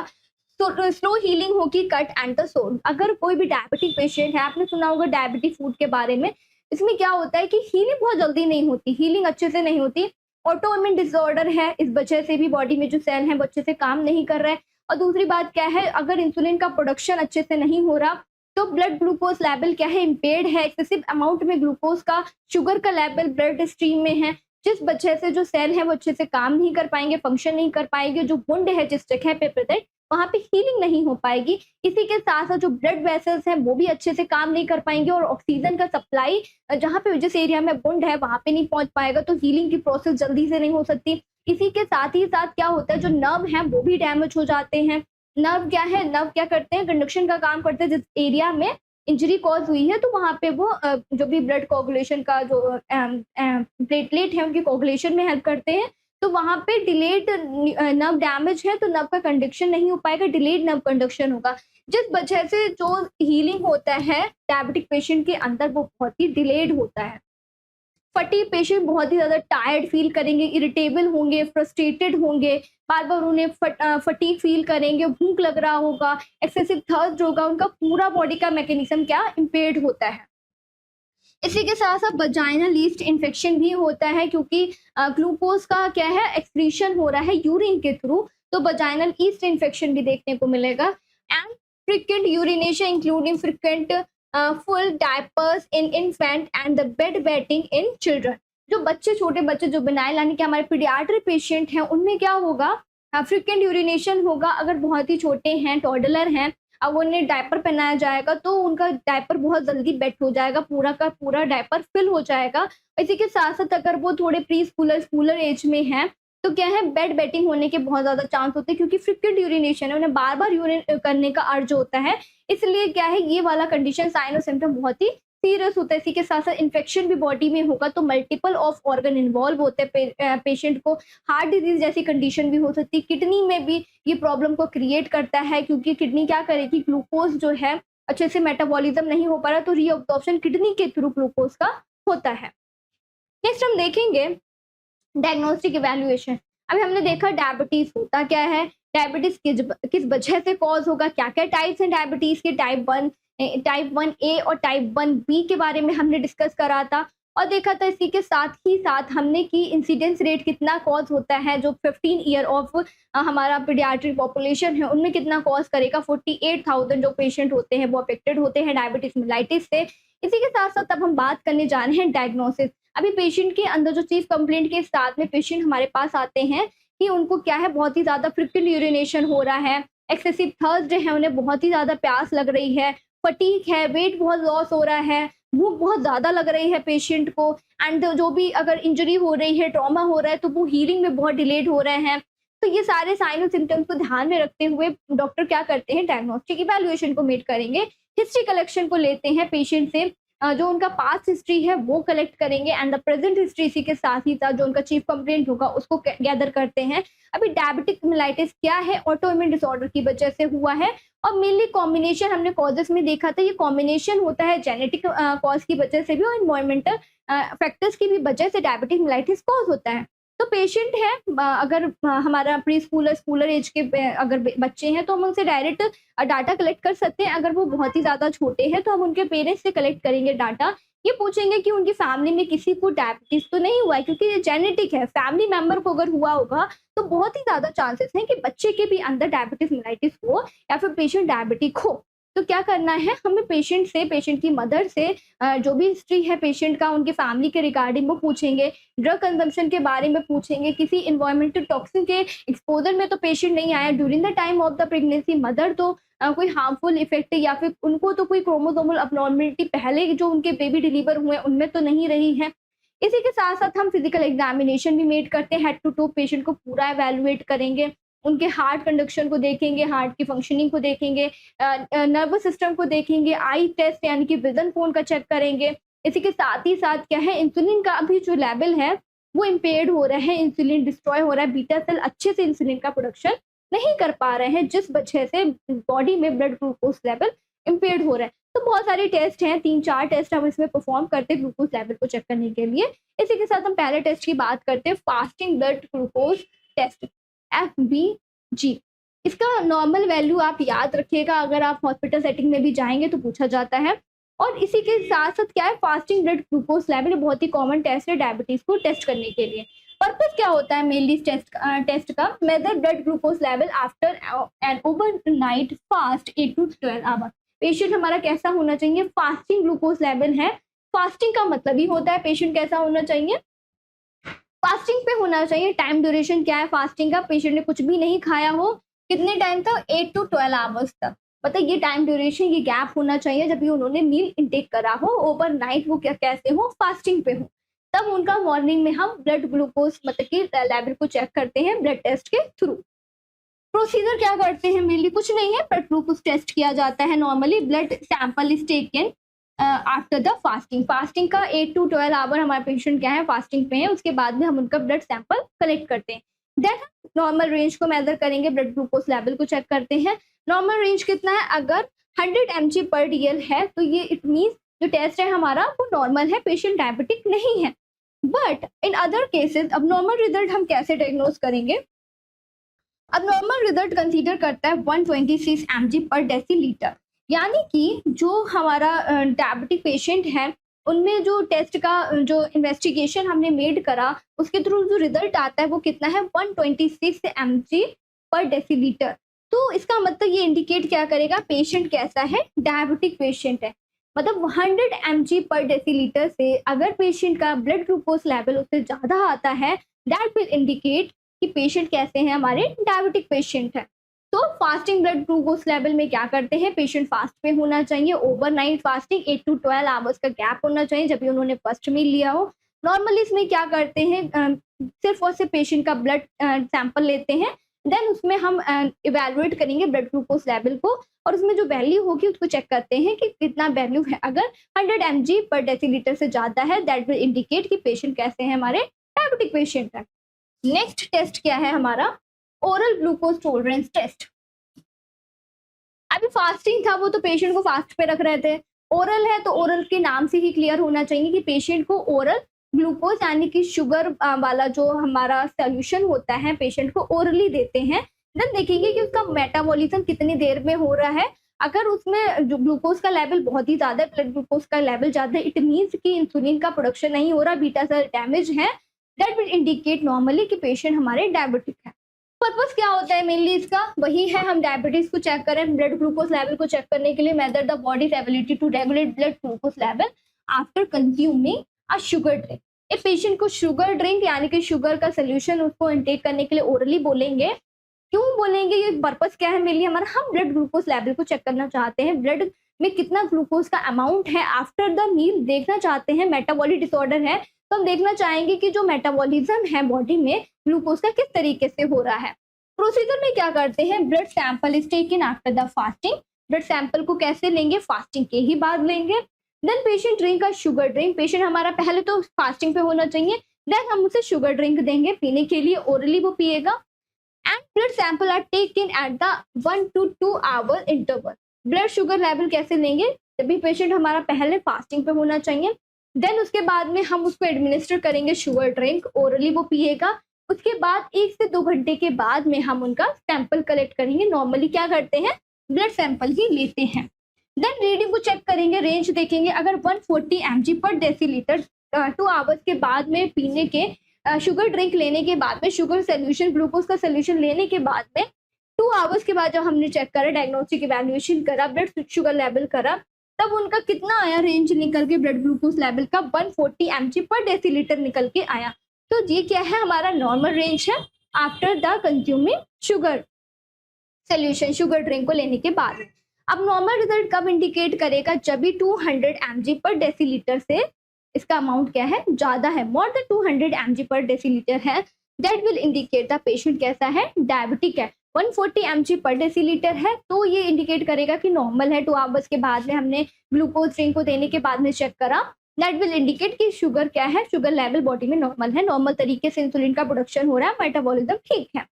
तो स्लो हीलिंग होगी कट एंड द सोन। अगर कोई भी डायबिटिक पेशेंट है, आपने सुना होगा डायबिटिक फूड के बारे में, इसमें क्या होता है कि हीलिंग बहुत जल्दी नहीं होती, हीलिंग अच्छे से नहीं होती। ऑटोइम्यून डिसऑर्डर है, इस वजह से भी बॉडी में जो सेल है वो अच्छे से काम नहीं कर रहा है। और दूसरी बात क्या है, अगर इंसुलिन का प्रोडक्शन अच्छे से नहीं हो रहा तो ब्लड ग्लूकोज लेवल क्या है, इम्पेयर्ड है, एक्सेसिव अमाउंट में ग्लूकोज का, शुगर का लेवल ब्लड स्ट्रीम में है, जिस वजह से जो सेल है वो अच्छे से काम नहीं कर पाएंगे, फंक्शन नहीं कर पाएंगे। जो वुंड है जिस जगह पे प्रेजेंट, वहां पे हीलिंग नहीं हो पाएगी। इसी के साथ साथ जो ब्लड वेसल्स हैं वो भी अच्छे से काम नहीं कर पाएंगे और ऑक्सीजन का सप्लाई जहाँ पे जिस एरिया में वुंड है वहां पे नहीं पहुंच पाएगा, तो हीलिंग की प्रोसेस जल्दी से नहीं हो सकती। इसी के साथ ही साथ क्या होता है, जो नर्व है वो भी डैमेज हो जाते हैं। नर्व क्या है, नर्व क्या करते हैं, कंडक्शन का काम करते हैं। जिस एरिया में इंजरी कॉज हुई है तो वहां पे वो जो भी ब्लड कोगुलेशन का जो प्लेटलेट है उनकी कोगुलेशन में हेल्प करते हैं। तो वहां पे डिलेड नर्व डैमेज है तो नर्व का कंडक्शन नहीं हो पाएगा, डिलेड नर्व कंडक्शन होगा, जिस वजह से जो हीलिंग होता है डायबिटिक पेशेंट के अंदर वो बहुत ही डिलेड होता है। फटीग, पेशेंट बहुत ही ज्यादा टायर्ड फील करेंगे, इरिटेबल होंगे, फ्रस्ट्रेटेड होंगे, बार बार उन्हें फटीग फील करेंगे, भूख लग रहा होगा, एक्सेसिव थर्स्ट होगा, उनका पूरा बॉडी का मैकेनिज्म क्या इम्पेयर्ड होता है। इसी के साथ साथ वजाइनल ईस्ट इन्फेक्शन भी होता है क्योंकि ग्लूकोज का क्या है, एक्सक्रीशन हो रहा है यूरिन के थ्रू, तो वजाइनल ईस्ट इन्फेक्शन भी देखने को मिलेगा। And frequent urination including frequent full diapers in infant and the bed waiting in children. जो बच्चे, छोटे बच्चे जो बिनाइल यानी कि हमारे पीडियाट्रिक पेशेंट हैं, उनमें क्या होगा, फ्रिक्वेंट यूरिनेशन होगा। अगर बहुत ही छोटे हैं, टॉडलर हैं, अब उन्हें डायपर पहनाया जाएगा तो उनका डायपर बहुत जल्दी वेट हो जाएगा, पूरा का पूरा डायपर फिल हो जाएगा। इसी के साथ साथ अगर वो थोड़े प्री स्कूलर एज में हैं तो क्या है, बेड वेटिंग होने के बहुत ज्यादा चांस होते हैं क्योंकि फ्रिक्वेंट यूरिनेशन है, उन्हें बार बार यूरिन करने का अर्ज होता है। इसलिए क्या है, ये वाला कंडीशन साइन और सिम्टम बहुत ही सीरियस होता है। इसी के साथ साथ इन्फेक्शन भी बॉडी में होगा तो मल्टीपल ऑफ ऑर्गन इन्वॉल्व होते हैं। पेशेंट को हार्ट डिजीज जैसी कंडीशन भी हो सकती है, किडनी में भी ये प्रॉब्लम को क्रिएट करता है क्योंकि किडनी क्या करेगी, ग्लूकोज जो है अच्छे से मेटाबॉलिज्म नहीं हो पा रहा तो रीअब्जॉर्प्शन किडनी के थ्रू ग्लूकोज का होता है। नेक्स्ट हम देखेंगे डायग्नोस्टिक इवैल्यूएशन। अभी हमने देखा डायबिटीज होता क्या है, डायबिटीज किस वजह से कॉज होगा, क्या क्या टाइप्स हैं डायबिटीज के, टाइप 1A और टाइप 1B के बारे में हमने डिस्कस करा था। और देखा था इसी के साथ ही साथ हमने कि इंसिडेंस रेट कितना कॉज होता है, जो 15 ईयर ऑफ हमारा पीडियाट्रिक पॉपुलेशन है उनमें कितना कॉज करेगा। 48,000 जो पेशेंट होते हैं वो अफेक्टेड होते हैं डायबिटिक मेलाइटिस से। इसी के साथ साथ अब हम बात करने जा रहे हैं डायग्नोसिस। अभी पेशेंट के अंदर जो चीफ कंप्लेंट के साथ में पेशेंट हमारे पास आते हैं कि उनको क्या है, बहुत ही ज़्यादा फ्रिक्वेंट यूरिनेशन हो रहा है, एक्सेसिव थर्स्ट है, उन्हें बहुत ही ज़्यादा प्यास लग रही है, फटीग है, वेट बहुत लॉस हो रहा है, भूख बहुत ज़्यादा लग रही है पेशेंट को, एंड जो भी अगर इंजरी हो रही है, ट्रॉमा हो रहा है तो वो हीलिंग में बहुत डिलेड हो रहे हैं। तो ये सारे साइन और सिम्टम्स को ध्यान में रखते हुए डॉक्टर क्या करते हैं, डायग्नोस्टिक इवैल्यूएशन को मेट करेंगे, हिस्ट्री कलेक्शन को लेते हैं पेशेंट से, जो उनका पास्ट हिस्ट्री है वो कलेक्ट करेंगे एंड द प्रेजेंट हिस्ट्री इसी के साथ ही साथ जो उनका चीफ कंप्लेंट होगा उसको गैदर करते हैं। अभी डायबिटिक मेलाइटिस क्या है, ऑटोइम्यून डिसऑर्डर की वजह से हुआ है, और मेनली कॉम्बिनेशन हमने कॉजेस में देखा था, ये कॉम्बिनेशन होता है जेनेटिक कॉज की वजह से भी और इन्वायरमेंटल फैक्टर्स की भी वजह से डायबिटिक मेलाइटिस कॉज होता है। तो पेशेंट है अगर हमारा प्री स्कूलर स्कूलर एज के अगर बच्चे हैं तो हम उनसे डायरेक्ट डाटा कलेक्ट कर सकते हैं। अगर वो बहुत ही ज़्यादा छोटे हैं तो हम उनके पेरेंट्स से कलेक्ट करेंगे डाटा, ये पूछेंगे कि उनकी फैमिली में किसी को डायबिटीज तो नहीं हुआ है, क्योंकि ये जेनेटिक है, फैमिली मेंबर को अगर हुआ होगा तो बहुत ही ज़्यादा चांसेस हैं कि बच्चे के भी अंदर डायबिटीज मेलाइटिस हो या फिर पेशेंट डायबिटिक हो। तो क्या करना है, हमें पेशेंट से, पेशेंट की मदर से जो भी हिस्ट्री है पेशेंट का उनकी फैमिली के रिगार्डिंग वो पूछेंगे, ड्रग कंजम्पशन के बारे में पूछेंगे, किसी इन्वायरमेंटल टॉक्सिन के एक्सपोजर में तो पेशेंट नहीं आया during the time of the pregnancy, mother तो कोई हार्मफुल इफेक्ट या फिर उनको तो कोई क्रोमोसोमल अबनॉर्मलिटी पहले जो उनके बेबी डिलीवर हुए उनमें तो नहीं रही है। इसी के साथ साथ हम फिजिकल एग्जामिनेशन भी मेड करते हैं, हेड टू टू पेशेंट को पूरा एवेलुएट करेंगे, उनके हार्ट कंडक्शन को देखेंगे, हार्ट की फंक्शनिंग को देखेंगे, नर्वस सिस्टम को देखेंगे, आई टेस्ट यानी कि विजन फोन का चेक करेंगे। इसी के साथ ही साथ क्या है, इंसुलिन का अभी जो लेवल है वो इम्पेयर्ड हो रहा है, इंसुलिन डिस्ट्रॉय हो रहा है, बीटा सेल अच्छे से इंसुलिन का प्रोडक्शन नहीं कर पा रहे हैं, जिस वजह से बॉडी में ब्लड ग्लूकोज लेवल इम्पेयर्ड हो रहा है। तो बहुत सारे टेस्ट हैं, 3-4 टेस्ट हम इसमें परफॉर्म करते हैं ग्लूकोज लेवल को चेक करने के लिए। इसी के साथ हम पहले टेस्ट की बात करते हैं, fasting blood glucose test FBG। इसका नॉर्मल वैल्यू आप याद रखिएगा, अगर आप हॉस्पिटल सेटिंग में भी जाएंगे तो पूछा जाता है। और इसी के साथ साथ क्या है, फास्टिंग ब्लड ग्लूकोज लेवल बहुत ही कॉमन टेस्ट है डायबिटीज को टेस्ट करने के लिए। पर्पस क्या होता है मेनली टेस्ट का, measure blood glucose level after an overnight fast 8 to 12 hour. Patient हमारा कैसा होना चाहिए, फास्टिंग ग्लूकोज लेवल है, फास्टिंग का मतलब ही होता है पेशेंट कैसा होना चाहिए, फास्टिंग पे होना चाहिए। टाइम ड्यूरेशन क्या है फास्टिंग का, पेशेंट ने कुछ भी नहीं खाया हो, कितने टाइम तक, 8 to 12 आवर्स तक, मतलब ये टाइम ड्यूरेशन, ये गैप होना चाहिए जब भी उन्होंने मील इनटेक करा हो, ओवरनाइट वो क्या कैसे हो, फास्टिंग पे हो, तब उनका मॉर्निंग में हम ब्लड ग्लूकोज मतलब कि लेवल को चेक करते हैं ब्लड टेस्ट के थ्रू। प्रोसीजर क्या करते हैं, मेनली कुछ नहीं है, ब्लड ग्लूकोज टेस्ट किया जाता है। Normally blood sample is taken after the fasting, fasting का 8 to 12 आवर हमारे पेशेंट क्या है फास्टिंग पे है, उसके बाद में हम उनका ब्लड सैंपल कलेक्ट करते हैं। देन नॉर्मल रेंज को मेजर करेंगे, ब्लड ग्लूकोज लेवल को चेक करते हैं। नॉर्मल रेंज कितना है, अगर 100 mg पर DL है तो ये इट मीन्स जो टेस्ट है हमारा वो नॉर्मल है, पेशेंट डायबिटिक नहीं है। बट इन अदर केसेस अब नॉर्मल रिजल्ट हम कैसे डायग्नोज करेंगे, अब नॉर्मल रिजल्ट कंसीडर करता है 126 mg पर डेसीलीटर, यानी कि जो हमारा डायबिटिक पेशेंट है उनमें जो टेस्ट का जो इन्वेस्टिगेशन हमने मेड करा उसके थ्रू जो रिजल्ट आता है वो कितना है, 126 mg पर डेसीलीटर। तो इसका मतलब ये इंडिकेट क्या करेगा, पेशेंट कैसा है, डायबिटिक पेशेंट है। मतलब 100 mg पर डेसीलीटर से अगर पेशेंट का ब्लड ग्लूकोज लेवल उससे ज़्यादा आता है, दैट विल इंडिकेट कि पेशेंट कैसे हैं, हमारे डायबिटिक पेशेंट है। तो फास्टिंग ब्लड ग्लूकोज लेवल में क्या करते हैं, पेशेंट फास्ट पे होना चाहिए, ओवरनाइट फास्टिंग 8 to 12 आवर्स का गैप होना चाहिए जब भी उन्होंने फर्स्ट मील लिया हो। नॉर्मली इसमें क्या करते हैं, सिर्फ और सिर्फ पेशेंट का ब्लड सैंपल लेते हैं, देन उसमें हम इवेलुएट करेंगे ब्लड ग्लूकोज लेवल को और उसमें जो वैल्यू होगी उसको चेक करते हैं कि कितना वैल्यू है। अगर 100 mg पर डेसीलीटर से ज़्यादा है दैट विल इंडिकेट कि पेशेंट कैसे हैं, हमारे डायबिटिक पेशेंट है। नेक्स्ट टेस्ट क्या है हमारा, ओरल ग्लूकोज टॉलरेंस टेस्ट। अभी फास्टिंग था वो तो पेशेंट को फास्ट पे रख रहे थे, ओरल है तो ओरल के नाम से ही क्लियर होना चाहिए कि पेशेंट को ओरल ग्लूकोज यानी कि शुगर वाला जो हमारा सोल्यूशन होता है पेशेंट को ओरली देते हैं। देन देखेंगे कि उसका मेटाबॉलिज्म कितनी देर में हो रहा है, अगर उसमें जो ग्लूकोज का लेवल बहुत ही ज़्यादा है, ब्लड ग्लूकोज का लेवल ज़्यादा है, इट मीन्स कि इंसुलिन का प्रोडक्शन नहीं हो रहा, बीटा सेल डैमेज है, दैट विल इंडिकेट नॉर्मली कि पेशेंट हमारे डायबिटिक है। पर्पस क्या होता है मेनली इसका? वही है, हम डायबिटीज को चेक करें, ब्लड ग्लूकोज लेवल को चेक करने के लिए measure the body's ability to regulate blood glucose level after consuming a sugar drink. एक पेशेंट को शुगर ड्रिंक यानी कि शुगर का सोल्यूशन उसको इनटेक करने के लिए ओरली बोलेंगे। क्यों बोलेंगे? ये पर्पस क्या है मेनली हमारा? हम ब्लड ग्लूकोज लेवल को चेक करना चाहते हैं, ब्लड में कितना ग्लूकोज का अमाउंट है आफ्टर द मील देखना चाहते हैं। मेटाबॉलिक डिसऑर्डर है तो हम देखना चाहेंगे कि जो मेटाबॉलिज्म है बॉडी में ग्लूकोज का किस तरीके से हो रहा है। प्रोसीजर में क्या करते हैं? Blood sample is taken after the fasting. Blood sample को कैसे लेंगे? फास्टिंग के ही बाद लेंगे। देन पेशेंट ड्रिंक का शुगर ड्रिंक। पेशेंट हमारा पहले तो फास्टिंग पे होना चाहिए, देन हम उसे शुगर ड्रिंक देंगे पीने के लिए, ओरली वो पिएगा। And blood sample are taken at the 1 to 2 hour interval. Blood sugar level कैसे लेंगे? जब भी पेशेंट हमारा पहले फास्टिंग पे होना चाहिए, देन उसके बाद में हम उसको एडमिनिस्टर करेंगे शुगर ड्रिंक, ओरली वो पिएगा। उसके बाद 1 से 2 घंटे के बाद में हम उनका सैंपल कलेक्ट करेंगे। नॉर्मली क्या करते हैं? ब्लड सैंपल ही लेते हैं। देन रीडिंग को चेक करेंगे, रेंज देखेंगे। अगर 140 mg पर डेसीलीटर 2 आवर्स के बाद में पीने के शुगर ड्रिंक लेने के बाद में, शुगर सोल्यूशन ग्लूकोज का सोल्यूशन लेने के बाद में 2 आवर्स के बाद जब हमने चेक करा, डायग्नोस्टिक इवैल्यूएशन करा, ब्लड शुगर लेवल करा, तब उनका कितना आया रेंज निकल के? ब्लड ग्लूकोज लेवल का 140 mg पर डेसीलीटर निकल के आया। तो ये क्या है? हमारा नॉर्मल रेंज है after the consuming sugar solution, sugar drink को लेने के बाद। अब नॉर्मल रिजल्ट कब इंडिकेट करेगा? जब भी 200 mg पर डेसीलीटर से इसका अमाउंट क्या है? ज्यादा है, मोर देन 200 mg पर डेसीलीटर है, that will indicate the patient कैसा है? डायबिटिक है। 140 mg पर डेसीलीटर है तो ये इंडिकेट करेगा कि नॉर्मल है। 2 आवर्स के बाद में हमने ग्लूकोज ड्रिंक को देने के बाद में चेक करा, दैट विल इंडिकेट कि शुगर क्या है? शुगर लेवल बॉडी में नॉर्मल है, नॉर्मल तरीके से इंसुलिन का प्रोडक्शन हो रहा है, मेटाबॉलिज्म ठीक है।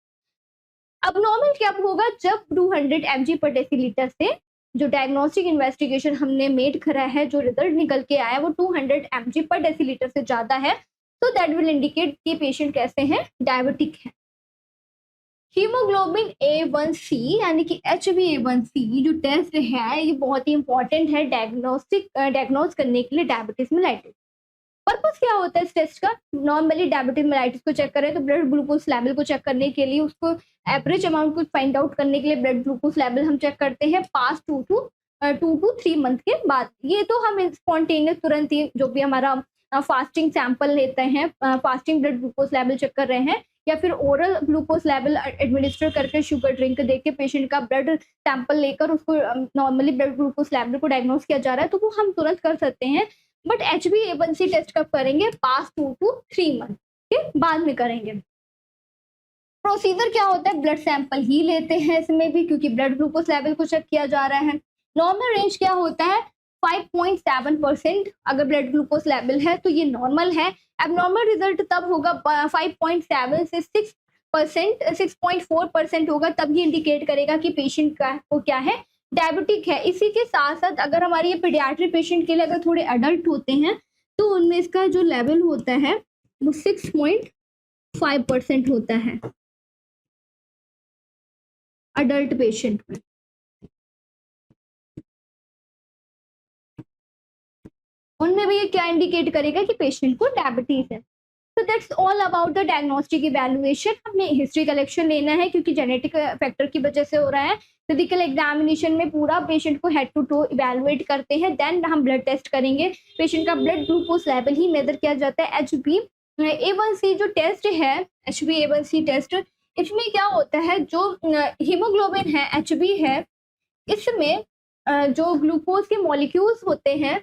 अब नॉर्मल कब होगा? जब 200 mg पर डेसीलीटर से जो डायग्नोस्टिक इन्वेस्टिगेशन हमने मेड करा है, जो रिजल्ट निकल के आया वो 200 mg पर डेसीलीटर से ज्यादा है, तो दैट विल इंडिकेट कि पेशेंट कैसे हैं? डायबिटिक है। हीमोग्लोबिन A1C यानी कि HbA1c जो टेस्ट है ये बहुत ही इंपॉर्टेंट है डायग्नोज करने के लिए डायबिटीज मेलाइटिस। पर्पस क्या होता है इस टेस्ट का? नॉर्मली डायबिटीज मेलाइटिस को चेक करें तो ब्लड ग्लूकोज लेवल को चेक करने के लिए, उसको एवरेज अमाउंट को फाइंड आउट करने के लिए ब्लड ग्लूकोज लेवल हम चेक करते हैं पास्ट 2 to 3 मंथ के बाद। ये तो हम स्पॉन्टेनियस तुरंत ही जो भी हमारा फास्टिंग सैंपल लेते हैं, fasting blood glucose level check कर रहे हैं, या फिर ओरल ग्लूकोज लेवल एडमिनिस्टर करके शुगर ड्रिंक दे के पेशेंट का ब्लड सैंपल लेकर उसको नॉर्मली ब्लड ग्लूकोज लेवल को डायग्नोज किया जा रहा है, तो वो हम तुरंत कर सकते हैं। बट HbA1c टेस्ट कब करेंगे? पास्ट 2 to 3 मंथ के बाद में करेंगे। प्रोसीजर क्या होता है? ब्लड सैंपल ही लेते हैं इसमें भी, क्योंकि ब्लड ग्लूकोज लेवल को चेक किया जा रहा है। नॉर्मल रेंज क्या होता है? 5.7%। अगर ब्लड ग्लूकोज लेवल है तो ये नॉर्मल है। अब नॉर्मल रिजल्ट तब होगा 5.7 से 6.4% होगा, तब ये इंडिकेट करेगा कि पेशेंट का को क्या है? डायबिटिक है। इसी के साथ साथ अगर हमारे ये पीडियाट्रिक पेशेंट के लिए अगर थोड़े अडल्ट होते हैं तो उनमें इसका जो लेवल होता है वो 6.5% होता है अडल्ट पेशेंट में। उनमें भी ये क्या इंडिकेट करेगा कि पेशेंट को डायबिटीज है। तो that's all about the diagnostic evaluation. हमें हिस्ट्री कलेक्शन लेना है क्योंकि जेनेटिक फैक्टर की वजह से हो रहा है। फिजिकल एग्जामिनेशन में पूरा पेशेंट को हेड टू टो इवैल्यूएट करते हैं, देन हम ब्लड टेस्ट करेंगे। पेशेंट का ब्लड ग्लूकोज लेवल ही मेजर किया जाता है। HbA1c जो टेस्ट है, HbA1c टेस्ट, इसमें क्या होता है? जो हीमोग्लोबिन है, Hb है, इसमें जो ग्लूकोज के मॉलिक्यूल्स होते हैं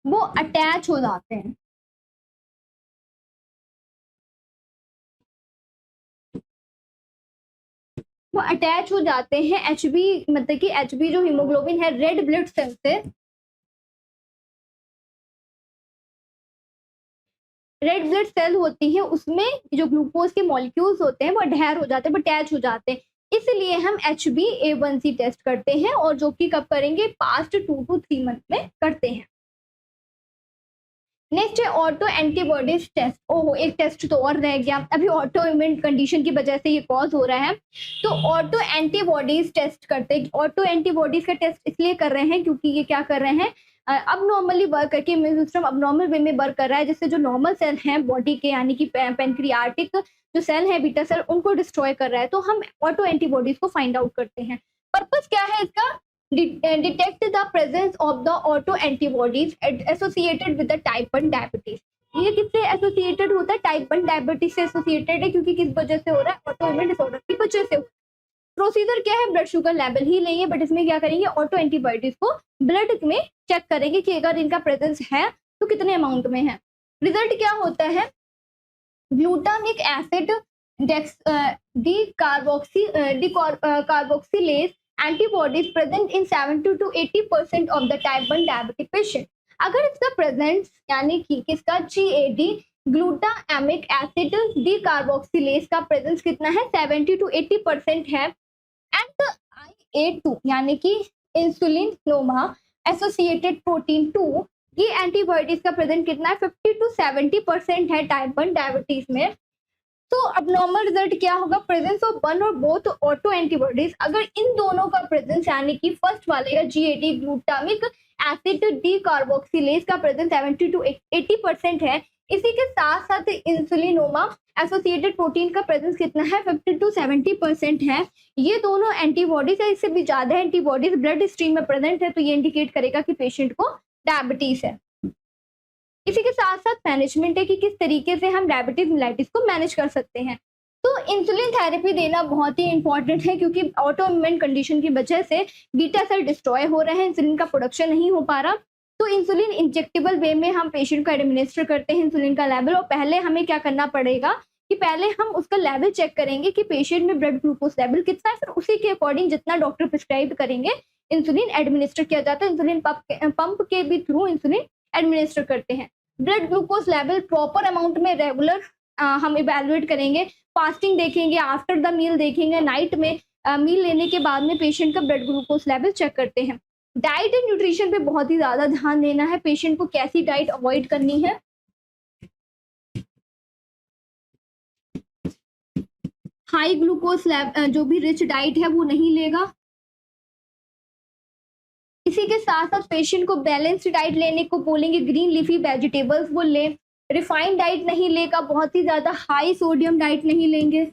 वो अटैच हो जाते हैं। वो अटैच हो जाते हैं Hb, मतलब कि Hb जो हीमोग्लोबिन है रेड ब्लड सेल से, रेड ब्लड सेल होती है, उसमें जो ग्लूकोज के मॉलिक्यूल्स होते हैं वो अडहेर हो जाते हैं, वो अटैच हो जाते हैं। इसलिए हम HbA1c टेस्ट करते हैं, और जो कि कब करेंगे? पास्ट 2 to 3 मंथ में करते हैं। नेक्स्ट है ऑटो एंटीबॉडीज टेस्ट। ओहो, एक टेस्ट तो और रह गया, अभी ऑटो इम्यून कंडीशन की वजह से ये कॉज हो रहा है। तो ऑटो एंटीबॉडीज टेस्ट करते हैं। ऑटो एंटीबॉडीज का टेस्ट इसलिए कर रहे हैं क्योंकि ये क्या कर रहे हैं, अब नॉर्मली वर्क करके इम्यून सिस्टम अब नॉर्मल वे में वर्क कर रहा है, जिससे जो नॉर्मल सेल हैं बॉडी के यानी कि पेनक्रियाटिक जो सेल है बीटा सेल, उनको डिस्ट्रॉय कर रहा है। तो हम ऑटो एंटीबॉडीज को फाइंड आउट करते हैं। पर्पस क्या है इसका, detect the presence of the auto antibodies associated with the type 1 diabetes. ये किससे एसोसिएटेड होता है, टाइप 1 डायबिटीज से एसोसिएटेड है, क्योंकि किस वजह से हो रहा है, ऑटो इम्यून डिसऑर्डर की वजह से। प्रोसीजर क्या है, ब्लड शुगर लेवल ही लेंगे, बट इसमें क्या करेंगे, ऑटो एंटीबॉडीज को ब्लड में चेक करेंगे कि अगर इनका प्रेजेंस है तो कितने अमाउंट में है। रिजल्ट क्या होता है, glutamic acid carboxylase antibodies present in 70 to 80% of the type 1 diabetic patient। अगर इसका प्रेजेंस यानी कि किसका GAD ग्लूटामिक एसिड डीकार्बोक्सिलेज का प्रेजेंस कितना है, 70 to 80% है। एंड IA2 यानी कि इंसुलिन नोमा एसोसिएटेड प्रोटीन 2, ये एंटीबॉडीज का प्रेजेंट कितना है, 50 to 70% है टाइप 1 डायबिटीज में। तो अब नॉर्मल रिजल्ट क्या होगा, प्रेजेंस ऑफ वन और बोथ ऑटो एंटीबॉडीज। अगर इन दोनों का प्रेजेंस यानी कि फर्स्ट वाले का GAD ग्लूटामिक एसिड डीकार्बोक्सिलेज का प्रेजेंस 70 to 80% है, इसी के साथ साथ इंसुलिनोमा एसोसिएटेड प्रोटीन का प्रेजेंस कितना है, 50 to 70% है। ये दोनों एंटीबॉडीज है, इससे भी ज्यादा एंटीबॉडीज ब्लड स्ट्रीम में प्रेजेंट है, तो ये इंडिकेट करेगा कि पेशेंट को डायबिटीज है। इसी के साथ साथ मैनेजमेंट है कि किस तरीके से हम डायबिटीज मेलाइटिस को मैनेज कर सकते हैं। तो इंसुलिन थेरेपी देना बहुत ही इंपॉर्टेंट है, क्योंकि ऑटो इम्यून कंडीशन की वजह से बीटा सेल डिस्ट्रॉय हो रहे हैं, इंसुलिन का प्रोडक्शन नहीं हो पा रहा। तो इंसुलिन इंजेक्टेबल वे में हम पेशेंट को एडमिनिस्टर करते हैं इंसुलिन का लेवल। और पहले हमें क्या करना पड़ेगा कि पहले हम उसका लेवल चेक करेंगे कि पेशेंट में ब्लड ग्लूकोज लेवल कितना है, फिर उसी के अकॉर्डिंग जितना डॉक्टर प्रिस्क्राइब करेंगे इंसुलिन एडमिनिस्टर किया जाता है। इंसुलिन पंप के भी थ्रू इंसुलिन एडमिनिस्टर करते हैं। Blood glucose level proper amount में रेगुलर हम इवेलुएट करेंगे, फास्टिंग देखेंगे, आफ्टर द मील देखेंगे, नाइट में मील लेने के बाद में पेशेंट का ब्लड ग्लूकोज लेवल चेक करते हैं। डाइट एंड न्यूट्रिशन पे बहुत ही ज्यादा ध्यान देना है, पेशेंट को कैसी डाइट अवॉइड करनी है। हाई ग्लूकोज जो भी रिच डाइट है वो नहीं लेगा। इसी के साथ साथ पेशेंट को बैलेंस्ड डाइट लेने को बोलेंगे, ग्रीन लीफी वेजिटेबल्स वो ले, रिफाइंड डाइट नहीं लेगा, बहुत ही ज्यादा हाई सोडियम डाइट नहीं लेंगे।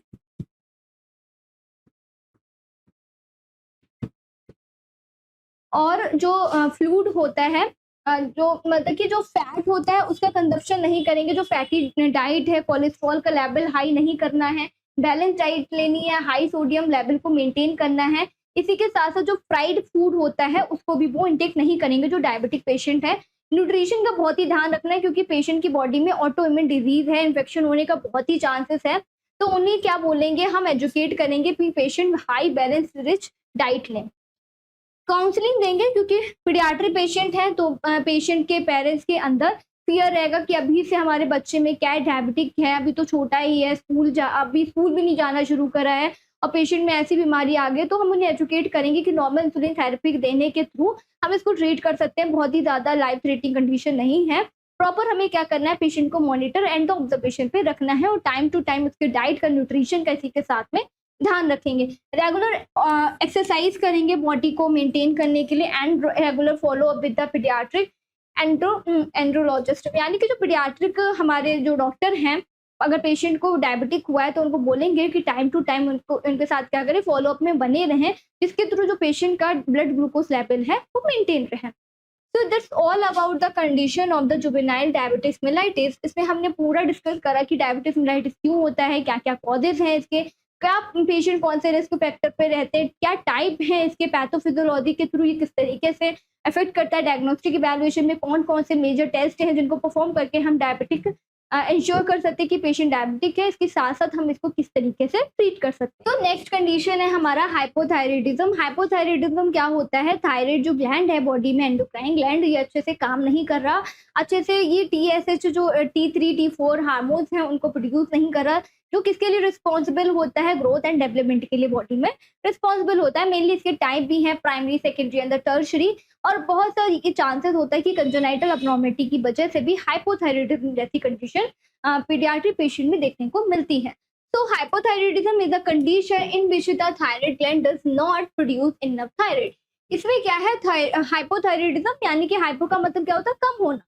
और जो फ्लूइड होता है, जो मतलब कि जो फैट होता है उसका कंजप्शन नहीं करेंगे। जो फैटी डाइट है, कोलेस्ट्रॉल का लेवल हाई नहीं करना है, बैलेंस डाइट लेनी है, हाई सोडियम लेवल को मेंटेन करना है। इसी के साथ साथ जो फ्राइड फूड होता है उसको भी वो इंटेक नहीं करेंगे जो डायबिटिक पेशेंट है। न्यूट्रिशन का बहुत ही ध्यान रखना है, क्योंकि पेशेंट की बॉडी में ऑटो इम्यून डिजीज है, इन्फेक्शन होने का बहुत ही चांसेस है। तो उन्हें क्या बोलेंगे, हम एजुकेट करेंगे कि patient high balance rich diet लें। काउंसलिंग देंगे, क्योंकि पीडियाट्रिक पेशेंट है तो पेशेंट के पेरेंट्स के अंदर फियर रहेगा कि अभी से हमारे बच्चे में क्या है, डायबिटिक है, अभी तो छोटा ही है, अभी स्कूल भी नहीं जाना शुरू करा है और पेशेंट में ऐसी बीमारी आ गई। तो हम उन्हें एजुकेट करेंगे कि नॉर्मल इंसुलिन थेरेपी देने के थ्रू हम इसको ट्रीट कर सकते हैं, बहुत ही ज्यादा लाइफ थ्रेटनिंग कंडीशन नहीं है। प्रॉपर हमें क्या करना है, पेशेंट को मॉनिटर एंड ऑब्जर्वेशन पे रखना है और टाइम टू टाइम उसके डाइट का, न्यूट्रिशन का इसी के साथ में ध्यान रखेंगे। रेगुलर एक्सरसाइज करेंगे बॉडी को मेंटेन करने के लिए and regular follow up with the paediatric andrologist, यानी कि जो पीडियाट्रिक हमारे जो डॉक्टर हैं, अगर पेशेंट को डायबिटिक हुआ है तो उनको बोलेंगे कि टाइम टू टाइम उनके साथ क्या करें, फॉलो अप में बने रहें, जिसके थ्रू जो पेशेंट का ब्लड ग्लूकोज लेवल है वो मेंटेन रहे। So that's all about the condition of the juvenile diabetes mellitus. इसमें हमने पूरा डिस्कस करा कि डायबिटिस मेलाइटिस क्यों होता है, क्या क्या कॉजेज हैं इसके, क्या पेशेंट कौन से रिस्क फैक्टर पे रहते हैं, क्या टाइप है इसके, पैथोफिजियोलॉजी के थ्रू ये किस तरीके से अफेक्ट करता है, डायग्नोस्टिक इवैल्यूएशन में कौन कौन से मेजर टेस्ट हैं जिनको परफॉर्म करके हम डायबिटिक इंश्योर कर सकते हैं कि पेशेंट डायबिटिक है, इसके साथ साथ हम इसको किस तरीके से ट्रीट कर सकते हैं। तो नेक्स्ट कंडीशन है हमारा हाइपोथायराइडिज्म। हाइपोथायराइडिज्म क्या होता है, थायराइड जो ग्लैंड है बॉडी में, एंडोक्राइन ग्लैंड, ये अच्छे से काम नहीं कर रहा, अच्छे से ये TSH जो T3 T4 हार्मोन्स हैं उनको प्रोड्यूस नहीं कर रहा, जो किसके लिए रिस्पॉन्सिबल होता है, ग्रोथ एंड डेवलपमेंट के लिए बॉडी में रिस्पॉन्सिबल होता है। मेनली इसके टाइप भी हैं प्राइमरी, सेकेंडरी एंड टर्शरी, और बहुत सारे ये चांसेस होता है कि कंजेनाइटल अब्नॉर्मेलिटी की वजह से भी हाइपोथायराइडिज्म जैसी कंडीशन पीडियाट्रिक पेशेंट में देखने को मिलती है। तो hypothyroidism is a condition in which the thyroid gland does not produce enough thyroid. इसमें क्या है, हाइपोथायराइडिज्म यानी कि हाइपो का मतलब क्या होता है, कम होना,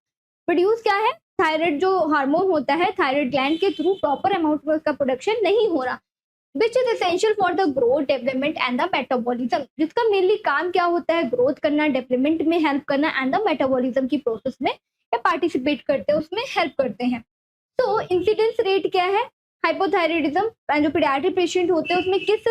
प्रोड्यूस क्या है, थायराइड जो हार्मोन होता है थायराइड ग्लैंड के थ्रू प्रॉपर अमाउंट में उसका प्रोडक्शन नहीं हो रहा, which is essential for the growth, development and the metabolism, जिसका मेनली काम क्या होता है, ग्रोथ करना, डेवलपमेंट में हेल्प करना एंड द मेटाबॉलिज्म की प्रोसेस में पार्टिसिपेट करते हैं, उसमें हेल्प करते हैं। तो इंसिडेंस रेट क्या है, हाइपोथायराइडिज्म जो पीडियाट्रिक पेशेंट होते हैं उसमें किस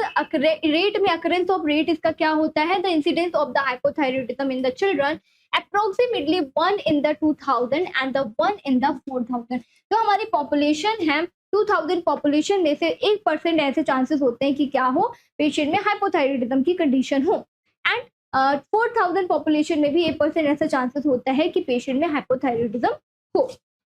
रेट में अकरेंस ऑफ रेट इसका क्या होता है, the incidence of the hypothyroidism in the children approximately 1 in the 2000 and the 1 in the 4000। तो हमारी पॉपुलेशन है 2000 पॉपुलेशन में से 1% ऐसे चांसेस होते हैं कि क्या हो, पेशेंट में हाइपोथायराइडिज्म की कंडीशन हो, एंड 4000 पॉपुलेशन में भी 1% ऐसा चांसेस होता है कि पेशेंट में हाइपोथायराइडिज्म हो।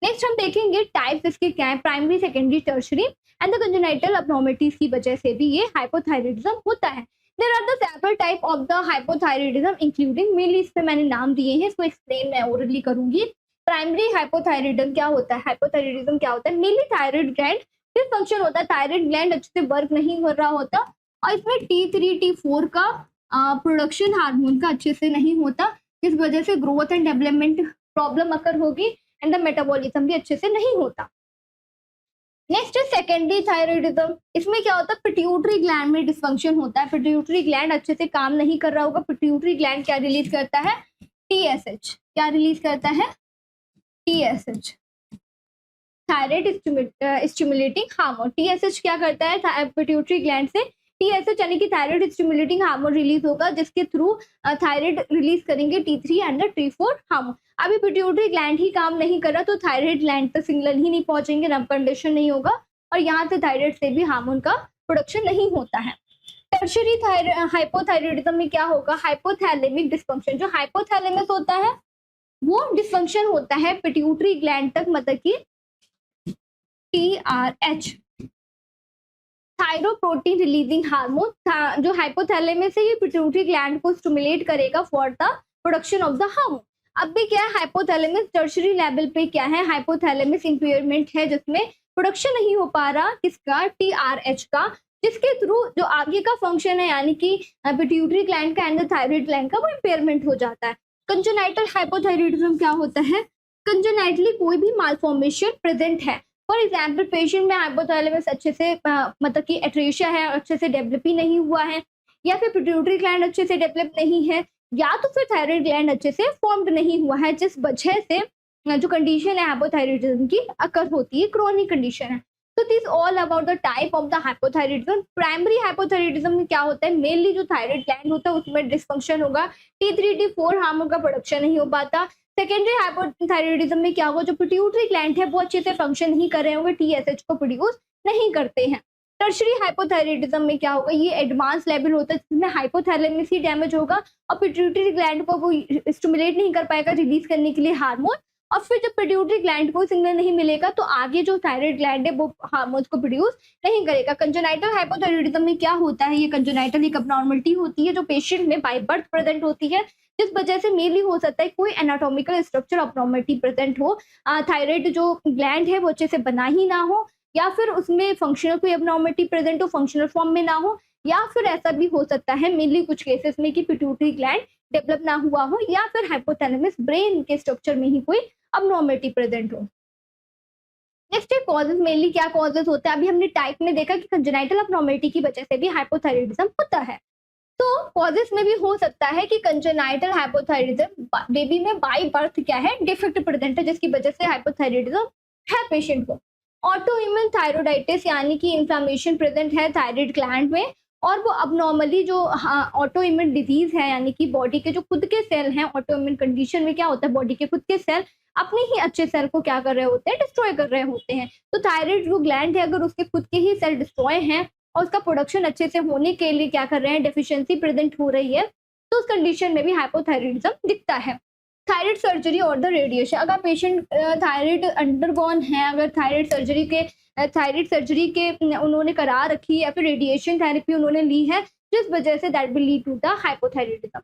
नेक्स्ट हम देखेंगे टाइप्स इसके क्या है, primary, secondary, tertiary and the congenital abnormalities की वजह से भी ये हाइपोथायराइडिज्म होता है। There are the several type of the hypothyroidism including, mainly इस पे मैंने नाम दिए हैं, इसको एक्सप्लेन मैं ओरली करूंगी। प्राइमरी हाइपोथायराइडिज्म क्या होता है, हाइपोथायराइडिज्म क्या होता है, मेनली थायराइड ग्लैंड डिसफंक्शन होता है, थायराइड ग्लैंड अच्छे से वर्क नहीं कर रहा होता और इसमें T3 T4 का प्रोडक्शन हार्मोन का अच्छे से नहीं होता, इस वजह से ग्रोथ एंड डेवलपमेंट प्रॉब्लम अकर होगी एंड द मेटाबॉलिज्म भी अच्छे से नहीं होता। नेक्स्ट है सेकेंडरी थायराइडिज्म, इसमें क्या होता है, पिट्यूटरी ग्लैंड में डिसफंक्शन होता है, पिट्यूटरी ग्लैंड अच्छे से काम नहीं कर रहा होगा, पिट्यूटरी ग्लैंड क्या रिलीज करता है, TSH, क्या रिलीज करता है, TSH, thyroid stimulating hormone. TSH क्या करता है, पिट्यूटरी ग्लैंड से TSH यानी कि थायराइड स्टिमुलेटिंग हार्मोन रिलीज होगा, जिसके थ्रू थायराइड रिलीज करेंगे T3 एंड T4 हार्मोन। अभी पिट्यूटरी ग्लैंड ही काम नहीं कर रहा तो थायराइड ग्लैंड तक सिग्नल ही नहीं पहुंचेंगे, नर्व कंडीशन नहीं होगा और यहाँ से थायराइड से भी हार्मोन का प्रोडक्शन नहीं होता है। टर्शरी हाइपोथायराइडिज्म में क्या होगा, हाइपोथैलेमिक डिस्फंक्शन, जो हाइपोथैलेमस होता है वो डिस्फंक्शन होता है पिट्यूटरी ग्लैंड तक, मतलब कि TRH, थायरोप्रोटीन रिलीजिंग हार्मोन, जो हाइपोथैलेमस है ये पिट्यूटरी ग्लैंड को स्टिमुलेट करेगा for the production of the hormone. अब भी क्या है, हाइपोथैलेमस टर्शरी लेवल पे क्या है, हाइपोथैलेमस इंपेयरमेंट है जिसमें प्रोडक्शन नहीं हो पा रहा किसका, TRH का, जिसके थ्रू जो आगे का फंक्शन है यानी कि पिट्यूटरी ग्लैंड का एंड थायराइड ग्लैंड का वो इंपेयरमेंट हो जाता है। कंजेनाइटल हाइपोथायराइडिज्म क्या होता है, कंजेनाइटली कोई भी मालफॉर्मेशन प्रेजेंट है, फॉर एग्जाम्पल पेशेंट में हाइपोथैलेमस अच्छे से मतलब कि एट्रेशिया है, अच्छे से डेवलप ही नहीं हुआ है, या फिर पिट्यूटरी ग्लैंड अच्छे से डेवलप नहीं है, या तो फिर थायराइड ग्लैंड अच्छे से फॉर्म्ड नहीं हुआ है, जिस वजह से जो कंडीशन है हाइपोथायराइडिज्म की अकर होती है, क्रोनिक कंडीशन है। तो this all about the type of the hypothyroidism. Primary hypothyroidism में क्या होता है, मेनली जो थायराइड ग्लैंड होता है उसमें डिसफंक्शन होगा, T3 T4 हार्मोन का प्रोडक्शन नहीं हो पाता। सेकेंडरी हाइपोथायराइडिज्म में क्या होगा, जो पिट्यूटरी ग्लैंड है वो अच्छे से फंक्शन नहीं कर रहे होंगे, TSH को प्रोड्यूस नहीं करते हैं। टर्शरी हाइपोथायराइडिज्म में क्या होगा, ये एडवांस लेवल होता है जिसमें हाइपोथैलेमस ही डैमेज होगा और पिट्यूटरी ग्लैंड को वो स्टिमुलेट नहीं कर पाएगा रिलीज करने के लिए हार्मोन, और फिर जब पिट्यूटरी ग्लैंड को सिग्नल नहीं मिलेगा तो आगे जो थायराइड ग्लैंड है वो हार्मोन्स को प्रोड्यूस नहीं करेगा। कंजेनाइटल हाइपोथायराइडिज्म में क्या होता है, ये कंजेनाइटल एक अबनॉर्मलिटी होती है जो पेशेंट में बाय बर्थ प्रेजेंट होती है, जिस वजह से मेनली हो सकता है कोई एनाटॉमिकल स्ट्रक्चर अबनॉर्मलिटी प्रेजेंट हो, थायराइड जो ग्लैंड है वो अच्छे से बना ही ना हो, या फिर उसमें फंक्शनल कोई अबनॉर्मलिटी प्रेजेंट हो, फंक्शनल फॉर्म में ना हो, या फिर ऐसा भी हो सकता है मेनली कुछ केसेस में कि पिट्यूटरी ग्लैंड डेवलप ना हुआ हो, या फिर हाइपोथैलेमस ब्रेन के स्ट्रक्चर में ही कोई अबनॉर्मलिटी प्रेजेंट हो। नेक्स्ट है कॉजेज, मेनली क्या कॉजेज होता है, अभी हमने टाइप में देखा कि कंजेनाइटल अबनॉर्मलिटी की वजह से भी हाइपोथायराइडिज्म होता है। तो कॉजेज में भी हो सकता है कि कंजेनाइटल हाइपोथायराइडिज्म बेबी में बाय बर्थ क्या है, डिफेक्ट प्रेजेंट है जिसकी वजह से हाइपोथायराइडिज्म है पेशेंट को। ऑटो इम्यून थायरोइडाइटिस यानी कि इन्फ्लेमेशन प्रेजेंट है थायराइड ग्लैंड में, और वो अबनॉर्मली जो ऑटो इम्यून डिजीज है यानी कि बॉडी के जो खुद के सेल हैं, ऑटो इम्यून कंडीशन में क्या होता है, बॉडी के खुद के सेल अपने ही अच्छे सेल को क्या कर रहे होते हैं, डिस्ट्रॉय कर रहे होते हैं। तो थायराइड जो ग्लैंड है अगर उसके खुद के ही सेल डिस्ट्रॉय हैं और उसका प्रोडक्शन अच्छे से होने के लिए क्या कर रहे हैं, डेफिशिएंसी प्रेजेंट हो रही है, तो उस कंडीशन में भी हाइपोथायराइडिज्म दिखता है। थायराइड सर्जरी और द रेडिएशन, अगर पेशेंट थायराइड अंडरगॉन है, अगर थायराइड सर्जरी के थायराइड सर्जरी के उन्होंने करा रखी है या फिर रेडिएशन थेरेपी उन्होंने ली है, जिस वजह से that will lead to the hypothyroidism.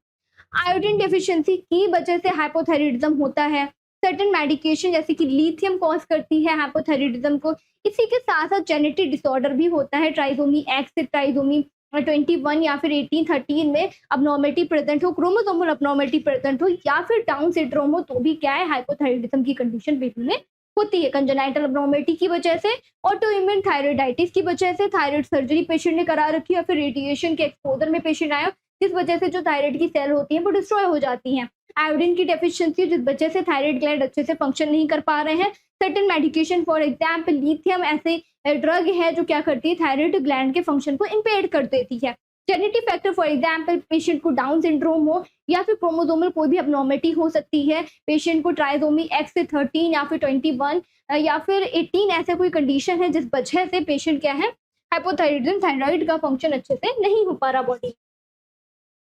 Iodine deficiency की वजह से हाइपोथायराइडिज्म होता है। सर्टेन मेडिकेशन जैसे कि लिथियम कॉज करती है हाइपोथायराइडिज्म को। इसी के साथ-साथ जेनेटिक डिसऑर्डर भी होता है, ट्राइसोमी एक्स से ट्राइसोमी 21 या फिर 18, 13 में अबनॉर्मलिटी प्रेजेंट हो, क्रोमोसोमल अबनॉर्मलिटी प्रेजेंट हो या फिर डाउन सिंड्रोम हो, तो भी क्या है हाइपोथायराइडिज्म की कंडीशन बेबी में होती है। कंजेनाइटल अबनॉर्मलिटी की वजह से, ऑटोइम्यून थायराइडाइटिस की वजह से, थायराइड सर्जरी पेशेंट ने करा रखी है या फिर रेडिएशन के एक्सपोजर में पेशेंट आया, जिस वजह से जो थायराइड की सेल होती है वो डिस्ट्रॉय हो जाती हैं। आयोडीन की डेफिशिएंसी जिस वजह से थायराइड ग्लैंड अच्छे से फंक्शन नहीं कर पा रहे हैं। Certain medication for example lithium ऐसे ड्रग है जो क्या करती है थायराइड ग्लैंड के फंक्शन को इम्पेयर कर देती है। Genetic factor for example patient को डाउन सिंड्रोम हो या फिर क्रोमोसोमल कोई भी अबनॉर्मलिटी हो सकती है। पेशेंट को ट्राइसोमी एक्स से 13 या फिर 21 या फिर 18 ऐसा कोई कंडीशन है जिस वजह से पेशेंट क्या है हाइपोथायराइडिज्म, थायराइड का फंक्शन अच्छे से नहीं हो पा रहा बॉडी।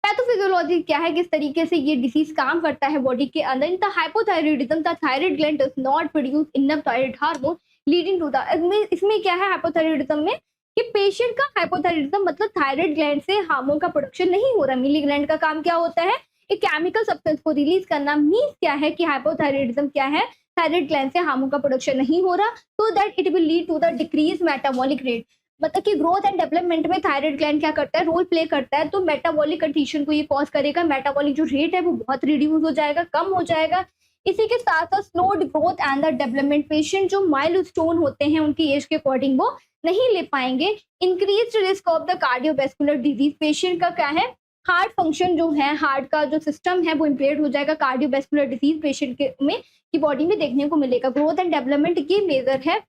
पैथोफिजियोलॉजी क्या है, किस तरीके से ये डिसीज काम करता है बॉडी के अंदर। In the hypothyroidism the thyroid gland does not produce enough thyroid hormone leading to the इसमें क्या है हाइपोथायराइडिज्म में कि पेशेंट का हाइपोथायराइडिज्म मतलब थायराइड ग्लैंड से हार्मोन का प्रोडक्शन नहीं हो रहा। मिली ग्लैंड का काम क्या होता है, एक केमिकल सब्सटेंस को रिलीज करना। मीन्स क्या है कि हाइपोथायराइडिज्म क्या है, थायराइड ग्लैंड से हार्मोन का प्रोडक्शन नहीं हो रहा, तो that it will lead to the decrease metabolic rate. मतलब कि ग्रोथ एंड डेवलपमेंट में थायराइड ग्लैंड क्या करता है, रोल प्ले करता है। तो मेटाबॉलिक कंडीशन को ये कॉज करेगा, मेटाबॉलिक जो रेट है वो बहुत रिड्यूस हो जाएगा, कम हो जाएगा। इसी के साथ साथ slowed growth and the development, patient जो माइलस्टोन होते हैं उनकी एज के अकॉर्डिंग वो नहीं ले पाएंगे। Increase risk of the cardiovascular disease, patient का क्या है हार्ट फंक्शन जो है, हार्ट का जो सिस्टम है वो इम्पेयर्ड हो जाएगा। कार्डियोवैस्कुलर डिजीज पेशेंट के में की बॉडी में देखने को मिलेगा। ग्रोथ एंड डेवलपमेंट की मेजर है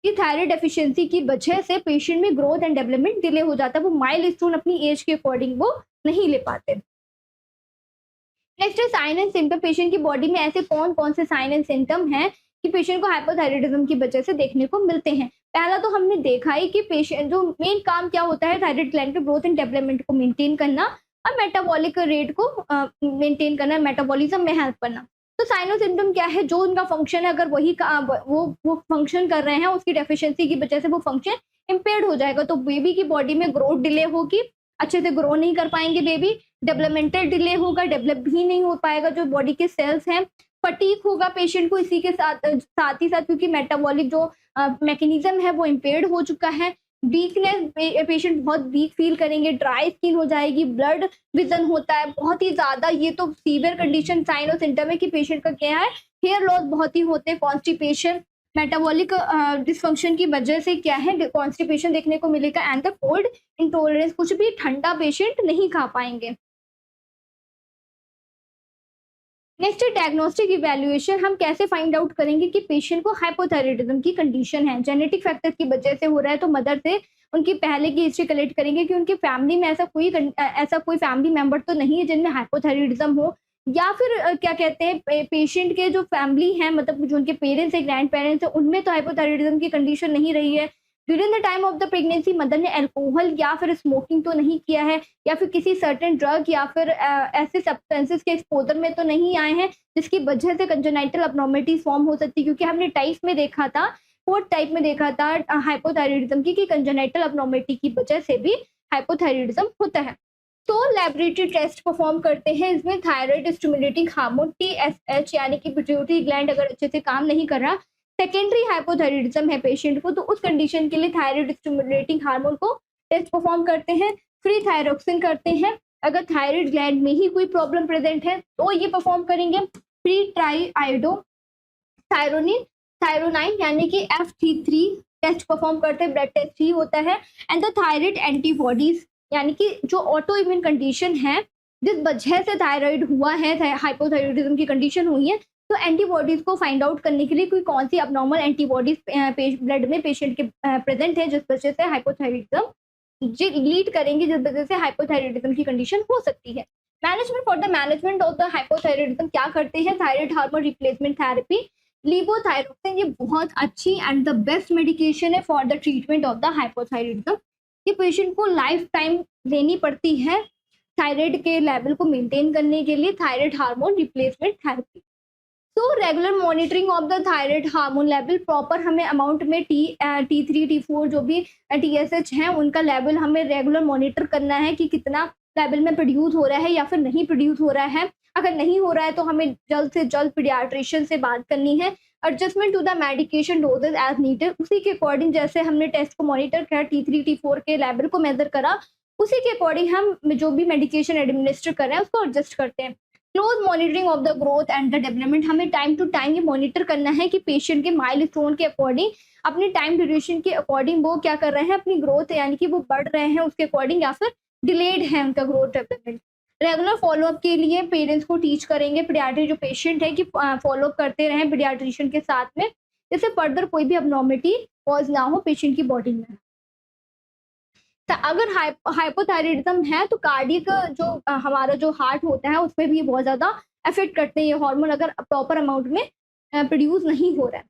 कि थायराइड डेफिशिएंसी की वजह से पेशेंट में ग्रोथ एंड डेवलपमेंट डिले हो जाता है, वो माइलस्टोन अपनी एज के अकॉर्डिंग वो नहीं ले पाते। नेक्स्ट है साइन एंड सिम्टम, पेशेंट की बॉडी में ऐसे कौन कौन से साइन एंड सिम्टम हैं कि पेशेंट को हाइपोथायराइडिज्म की वजह से देखने को मिलते हैं। पहला तो हमने देखा ही कि पेशेंट जो मेन काम क्या होता है थायराइड ग्लैंड के ग्रोथ एंड डेवलपमेंट को मेंटेन करना और मेटाबॉलिक रेट को मेंटेन करना, मेटाबॉलिज्म में हेल्प करना। तो साइन और सिम्टम क्या है, जो उनका फंक्शन है अगर वही वो फंक्शन कर रहे हैं उसकी डेफिशिएंसी की वजह से वो फंक्शन इम्पेयर्ड हो जाएगा, तो बेबी की बॉडी में ग्रोथ डिले होगी, अच्छे से ग्रो नहीं कर पाएंगे बेबी, डेवलपमेंटल डिले होगा, डेवलप भी नहीं हो पाएगा जो बॉडी के सेल्स हैं, फटीग होगा पेशेंट को इसी के साथ साथ ही साथ क्योंकि मेटाबॉलिक जो मैकेनिज्म है वो इम्पेयर्ड हो चुका है। वीकनेस, पेशेंट बहुत वीक फील करेंगे, ड्राई स्किन हो जाएगी, ब्लड विजन होता है बहुत ही ज्यादा, ये तो सीवियर कंडीशन साइन और सिम्टम है कि पेशेंट का क्या है हेयर लॉस बहुत ही होते हैं, कॉन्स्टिपेशन, मेटाबॉलिक डिसफंक्शन की वजह से क्या है कॉन्स्टिपेशन देखने को मिलेगा एंड द कोल्ड इंटॉलरेंस, कुछ भी ठंडा पेशेंट नहीं खा पाएंगे। नेक्स्ट डायग्नोस्टिक इवैल्यूएशन, हम कैसे फाइंड आउट करेंगे कि पेशेंट को हाइपोथायराइडिज्म की कंडीशन है, जेनेटिक फैक्टर की वजह से हो रहा है, तो मदर से उनकी पहले की हिस्ट्री कलेक्ट करेंगे कि उनकी फैमिली में ऐसा कोई फैमिली मेंबर तो नहीं है जिनमें हाइपोथायराइडिज्म हो, या फिर क्या कहते हैं पेशेंट के जो फैमिली है मतलब जो उनके पेरेंट्स है, ग्रैंड पेरेंट्स है, उनमें तो हाइपोथायराइडिज्म की कंडीशन नहीं रही है। During the time of the pregnancy mother ने अल्कोहल या फिर स्मोकिंग तो नहीं किया है, या फिर किसी सर्टेन ड्रग या फिर ऐसे सब्सटेंसेस के एक्सपोजर में तो नहीं आए हैं जिसकी वजह से कंजेनाइटल अबनॉर्मलिटीज फॉर्म हो सकती है, क्योंकि हमने टाइप में देखा था, फोर्थ टाइप में देखा था हाइपोथायराइडिज्म की कि कंजेनाइटल अबनॉर्मलिटी की वजह से भी हाइपोथायराइडिज्म होता है। तो लैबोरेटरी टेस्ट परफॉर्म करते हैं, इसमें थायराइड स्टिमुलेटिंग हार्मोन TSH यानी कि पिट्यूटरी ग्लैंड अगर अच्छे से काम नहीं कर रहा, सेकेंडरी हाइपोथायराइडिज्म है पेशेंट को, तो उस कंडीशन के लिए थायराइड स्टिमुलेटिंग हार्मोन को टेस्ट परफॉर्म करते हैं, फ्री थायरोक्सिन करते हैं, अगर थायराइड ग्लैंड में ही कोई प्रॉब्लम प्रेजेंट है तो ये परफॉर्म करेंगे, फ्री ट्राई आयोडो थायरोनाइन यानी कि FT3 टेस्ट परफॉर्म करते हैं, ब्लड टेस्ट ही होता है, एंड द थायराइड एंटीबॉडीज यानी कि जो ऑटो इम्यून कंडीशन है जिस वजह से थायराइड हुआ है, हाइपोथायराइडिज्म की कंडीशन हुई है, तो एंटीबॉडीज को फाइंड आउट करने के लिए कोई कौन सी अबनॉर्मल एंटीबॉडीज ब्लड में पेशेंट के प्रेजेंट है जिस वजह से हाइपोथायराइडिज्म लीड करेंगे, जिस वजह से हाइपोथायराइडिज्म की कंडीशन हो सकती है। Management for the management of the hypothyroidism क्या करते हैं, थायराइड हार्मोन रिप्लेसमेंट थेरेपी, लीवोथायरोक्सिन, ये बहुत अच्छी एंड द बेस्ट मेडिकेशन है for the treatment of the hypothyroidism. ये पेशेंट को लाइफ टाइम लेनी पड़ती है थायराइड के लेवल को मेंटेन करने के लिए, थायराइड हार्मोन रिप्लेसमेंट थेरेपी। तो regular monitoring of the thyroid hormone level, proper हमें अमाउंट में T3 T4 जो भी TSH हैं उनका लेवल हमें रेगुलर मॉनिटर करना है कि कितना लेवल में प्रोड्यूस हो रहा है या फिर नहीं प्रोड्यूस हो रहा है। अगर नहीं हो रहा है तो हमें जल्द से जल्द पीडियाट्रिशियन से बात करनी है। Adjustment to the medication dosages as needed, उसी के अकॉर्डिंग जैसे हमने टेस्ट को मॉनिटर किया, T3 T4 के लेवल को मेजर करा, उसी के अकॉर्डिंग हम जो भी मेडिकेशन एडमिनिस्टर कर रहे हैं उसको एडजस्ट करते हैं। Close monitoring of the growth and the development, हमें टाइम टू टाइम ये मॉनिटर करना है कि पेशेंट के माइलस्टोन के अकॉर्डिंग, अपने टाइम ड्यूरेशन के अकॉर्डिंग वो क्या कर रहे हैं, अपनी ग्रोथ यानी कि वो बढ़ रहे हैं उसके अकॉर्डिंग या फिर डिलेड है उनका ग्रोथ डेवलपमेंट। रेगुलर फॉलोअप के लिए पेरेंट्स को टीच करेंगे, पीडियाट्रिक जो पेशेंट है कि फॉलोअप करते रहें पीडियाट्रिशियन के साथ में, जिससे फर्दर कोई भी अबनॉर्मलिटी कॉज ना हो पेशेंट की बॉडी में। अगर हाइपोथायराइडिज्म है तो कार्डियक जो हमारा जो हार्ट होता है उसमें भी बहुत ज़्यादा अफेक्ट करते हैं ये हार्मोन, अगर प्रॉपर अमाउंट में प्रोड्यूस नहीं हो रहा है।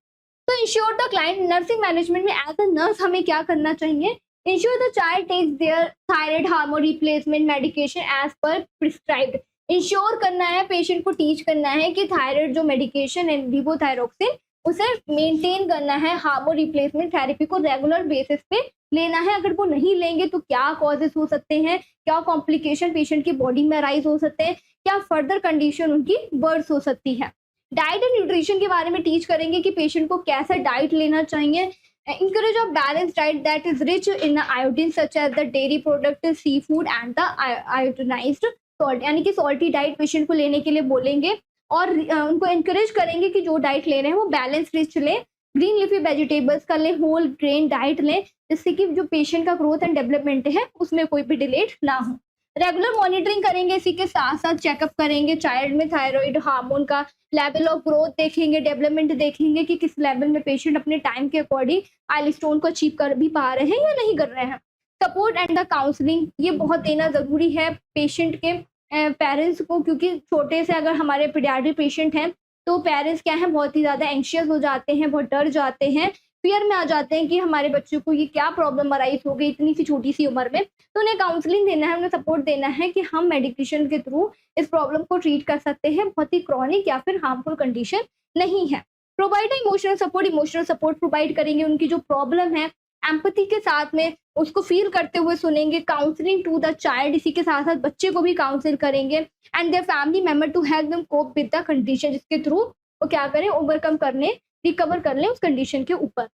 तो ensure the client, nursing management में एज अ नर्स हमें क्या करना चाहिए, ensure the child takes their thyroid hormone replacement medication as per prescribed. Ensure करना है, पेशेंट को टीच करना है कि थायराइड जो मेडिकेशन है लीवोथायरोक्सिन उसे मेंटेन करना है, हार्मोन रिप्लेसमेंट थेरेपी को रेगुलर बेसिस पे लेना है। अगर वो नहीं लेंगे तो क्या कॉजेस हो सकते हैं, क्या कॉम्प्लिकेशन पेशेंट की बॉडी में अराइज हो सकते हैं, क्या फर्दर कंडीशन उनकी वर्स हो सकती है। डाइट एंड न्यूट्रिशन के बारे में टीच करेंगे कि पेशेंट को कैसा डाइट लेना चाहिए। Encourage of balance diet that is rich in iodine such as the dairy product, sea food and the iodinised salt, यानी कि सॉल्टी डाइट पेशेंट को लेने के लिए बोलेंगे और उनको इंकरेज करेंगे कि जो डाइट ले रहे हैं वो बैलेंस रिच लें, ग्रीन लीफी वेजिटेबल्स का लें, होल ग्रेन डाइट लें, जिससे कि जो पेशेंट का ग्रोथ एंड डेवलपमेंट है उसमें कोई भी डिलेट ना हो। रेगुलर मॉनिटरिंग करेंगे, इसी के साथ साथ चेकअप करेंगे चाइल्ड में थायराइड हार्मोन का लेवल ऑफ ग्रोथ देखेंगे, डेवलपमेंट देखेंगे कि किस लेवल में पेशेंट अपने टाइम के अकॉर्डिंग माइलस्टोन को अचीव कर भी पा रहे हैं या नहीं कर रहे हैं। सपोर्ट एंड द काउंसलिंग, ये बहुत देना जरूरी है पेशेंट के पेरेंट्स को, क्योंकि छोटे से अगर हमारे पीडियाट्रिक पेशेंट हैं तो पेरेंट्स क्या है बहुत ही ज़्यादा एंशियस हो जाते हैं, बहुत डर जाते हैं, फियर में आ जाते हैं कि हमारे बच्चों को ये क्या प्रॉब्लम अराइज हो गई इतनी सी छोटी सी उम्र में। तो उन्हें काउंसलिंग देना है, उन्हें सपोर्ट देना है कि हम मेडिकेशन के थ्रू इस प्रॉब्लम को ट्रीट कर सकते हैं, बहुत ही क्रॉनिक या फिर हार्मफुल कंडीशन नहीं है। प्रोवाइड इमोशनल सपोर्ट प्रोवाइड करेंगे, उनकी जो प्रॉब्लम है एम्पैथी के साथ में उसको फील करते हुए सुनेंगे। काउंसलिंग टू द चाइल्ड, इसी के साथ साथ बच्चे को भी काउंसिल करेंगे and their family member to help them cope with the condition, जिसके थ्रू वो क्या करें, ओवरकम करने, रिकवर कर लें उस कंडीशन के ऊपर।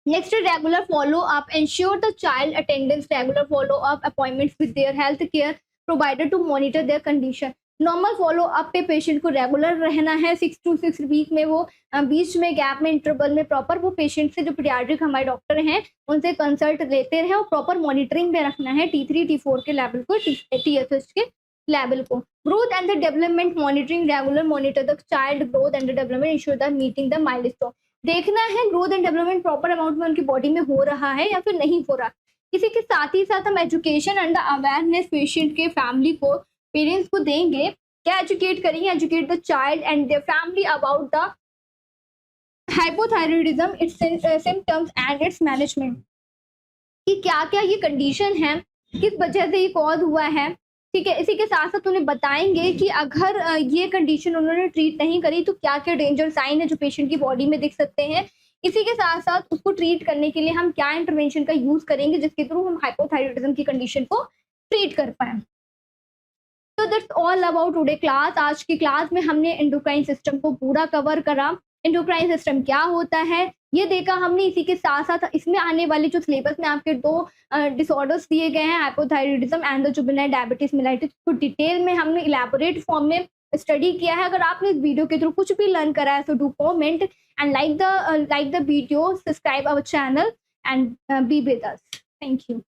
Next, regular follow up, ensure the child attendance, regular follow up appointments with their health care provider to monitor their condition. Normal follow up पे पेशेंट को रेगुलर रहना है, 6 to 6 वीक में वो बीच में गैप में इंटरवल में प्रॉपर वो पेशेंट से जो पीडियाट्रिक हमारे डॉक्टर हैं उनसे कंसल्ट लेते रहे और प्रॉपर मॉनिटरिंग में रखना है T3 T4 के लेवल को, TSH के लेवल को। Growth and the development monitoring, regular monitor the child growth and the development, ensure the meeting the milestone. देखना है growth and development proper amount में उनकी बॉडी में हो रहा है या फिर नहीं हो रहा। इसी के साथ ही साथ हम education and the awareness patient के फैमिली को, पेरेंट्स को देंगे। क्या एजुकेट करेंगे, educate the child and their family about the hypothyroidism, it's symptoms and it's management, कि क्या क्या ये कंडीशन है, किस वजह से ये कॉज हुआ है। ठीक है, इसी के साथ साथ उन्हें बताएंगे कि अगर ये कंडीशन उन्होंने ट्रीट नहीं करी तो क्या क्या डेंजर साइन है जो पेशेंट की बॉडी में दिख सकते हैं। इसी के साथ साथ उसको ट्रीट करने के लिए हम क्या इंटरवेंशन का यूज करेंगे जिसके थ्रू हम हाइपोथायराइडिज्म की कंडीशन को ट्रीट कर पाए। तो that's all about today class. आज की क्लास में हमने एंडोक्राइन सिस्टम को पूरा कवर करा। एंडोक्राइन सिस्टम क्या होता है ये देखा हमने। इसी के साथ साथ इसमें आने वाले जो सिलेबस में आपके 2 डिसऑर्डर्स दिए गए हैं, hypothyroidism and the juvenile diabetes mellitus, को डिटेल में हमने इलैबोरेट फॉर्म में स्टडी किया है। अगर आपने इस वीडियो के थ्रू कुछ भी लर्न करा है तो do comment and like the video, subscribe our channel and be with us. Thank you.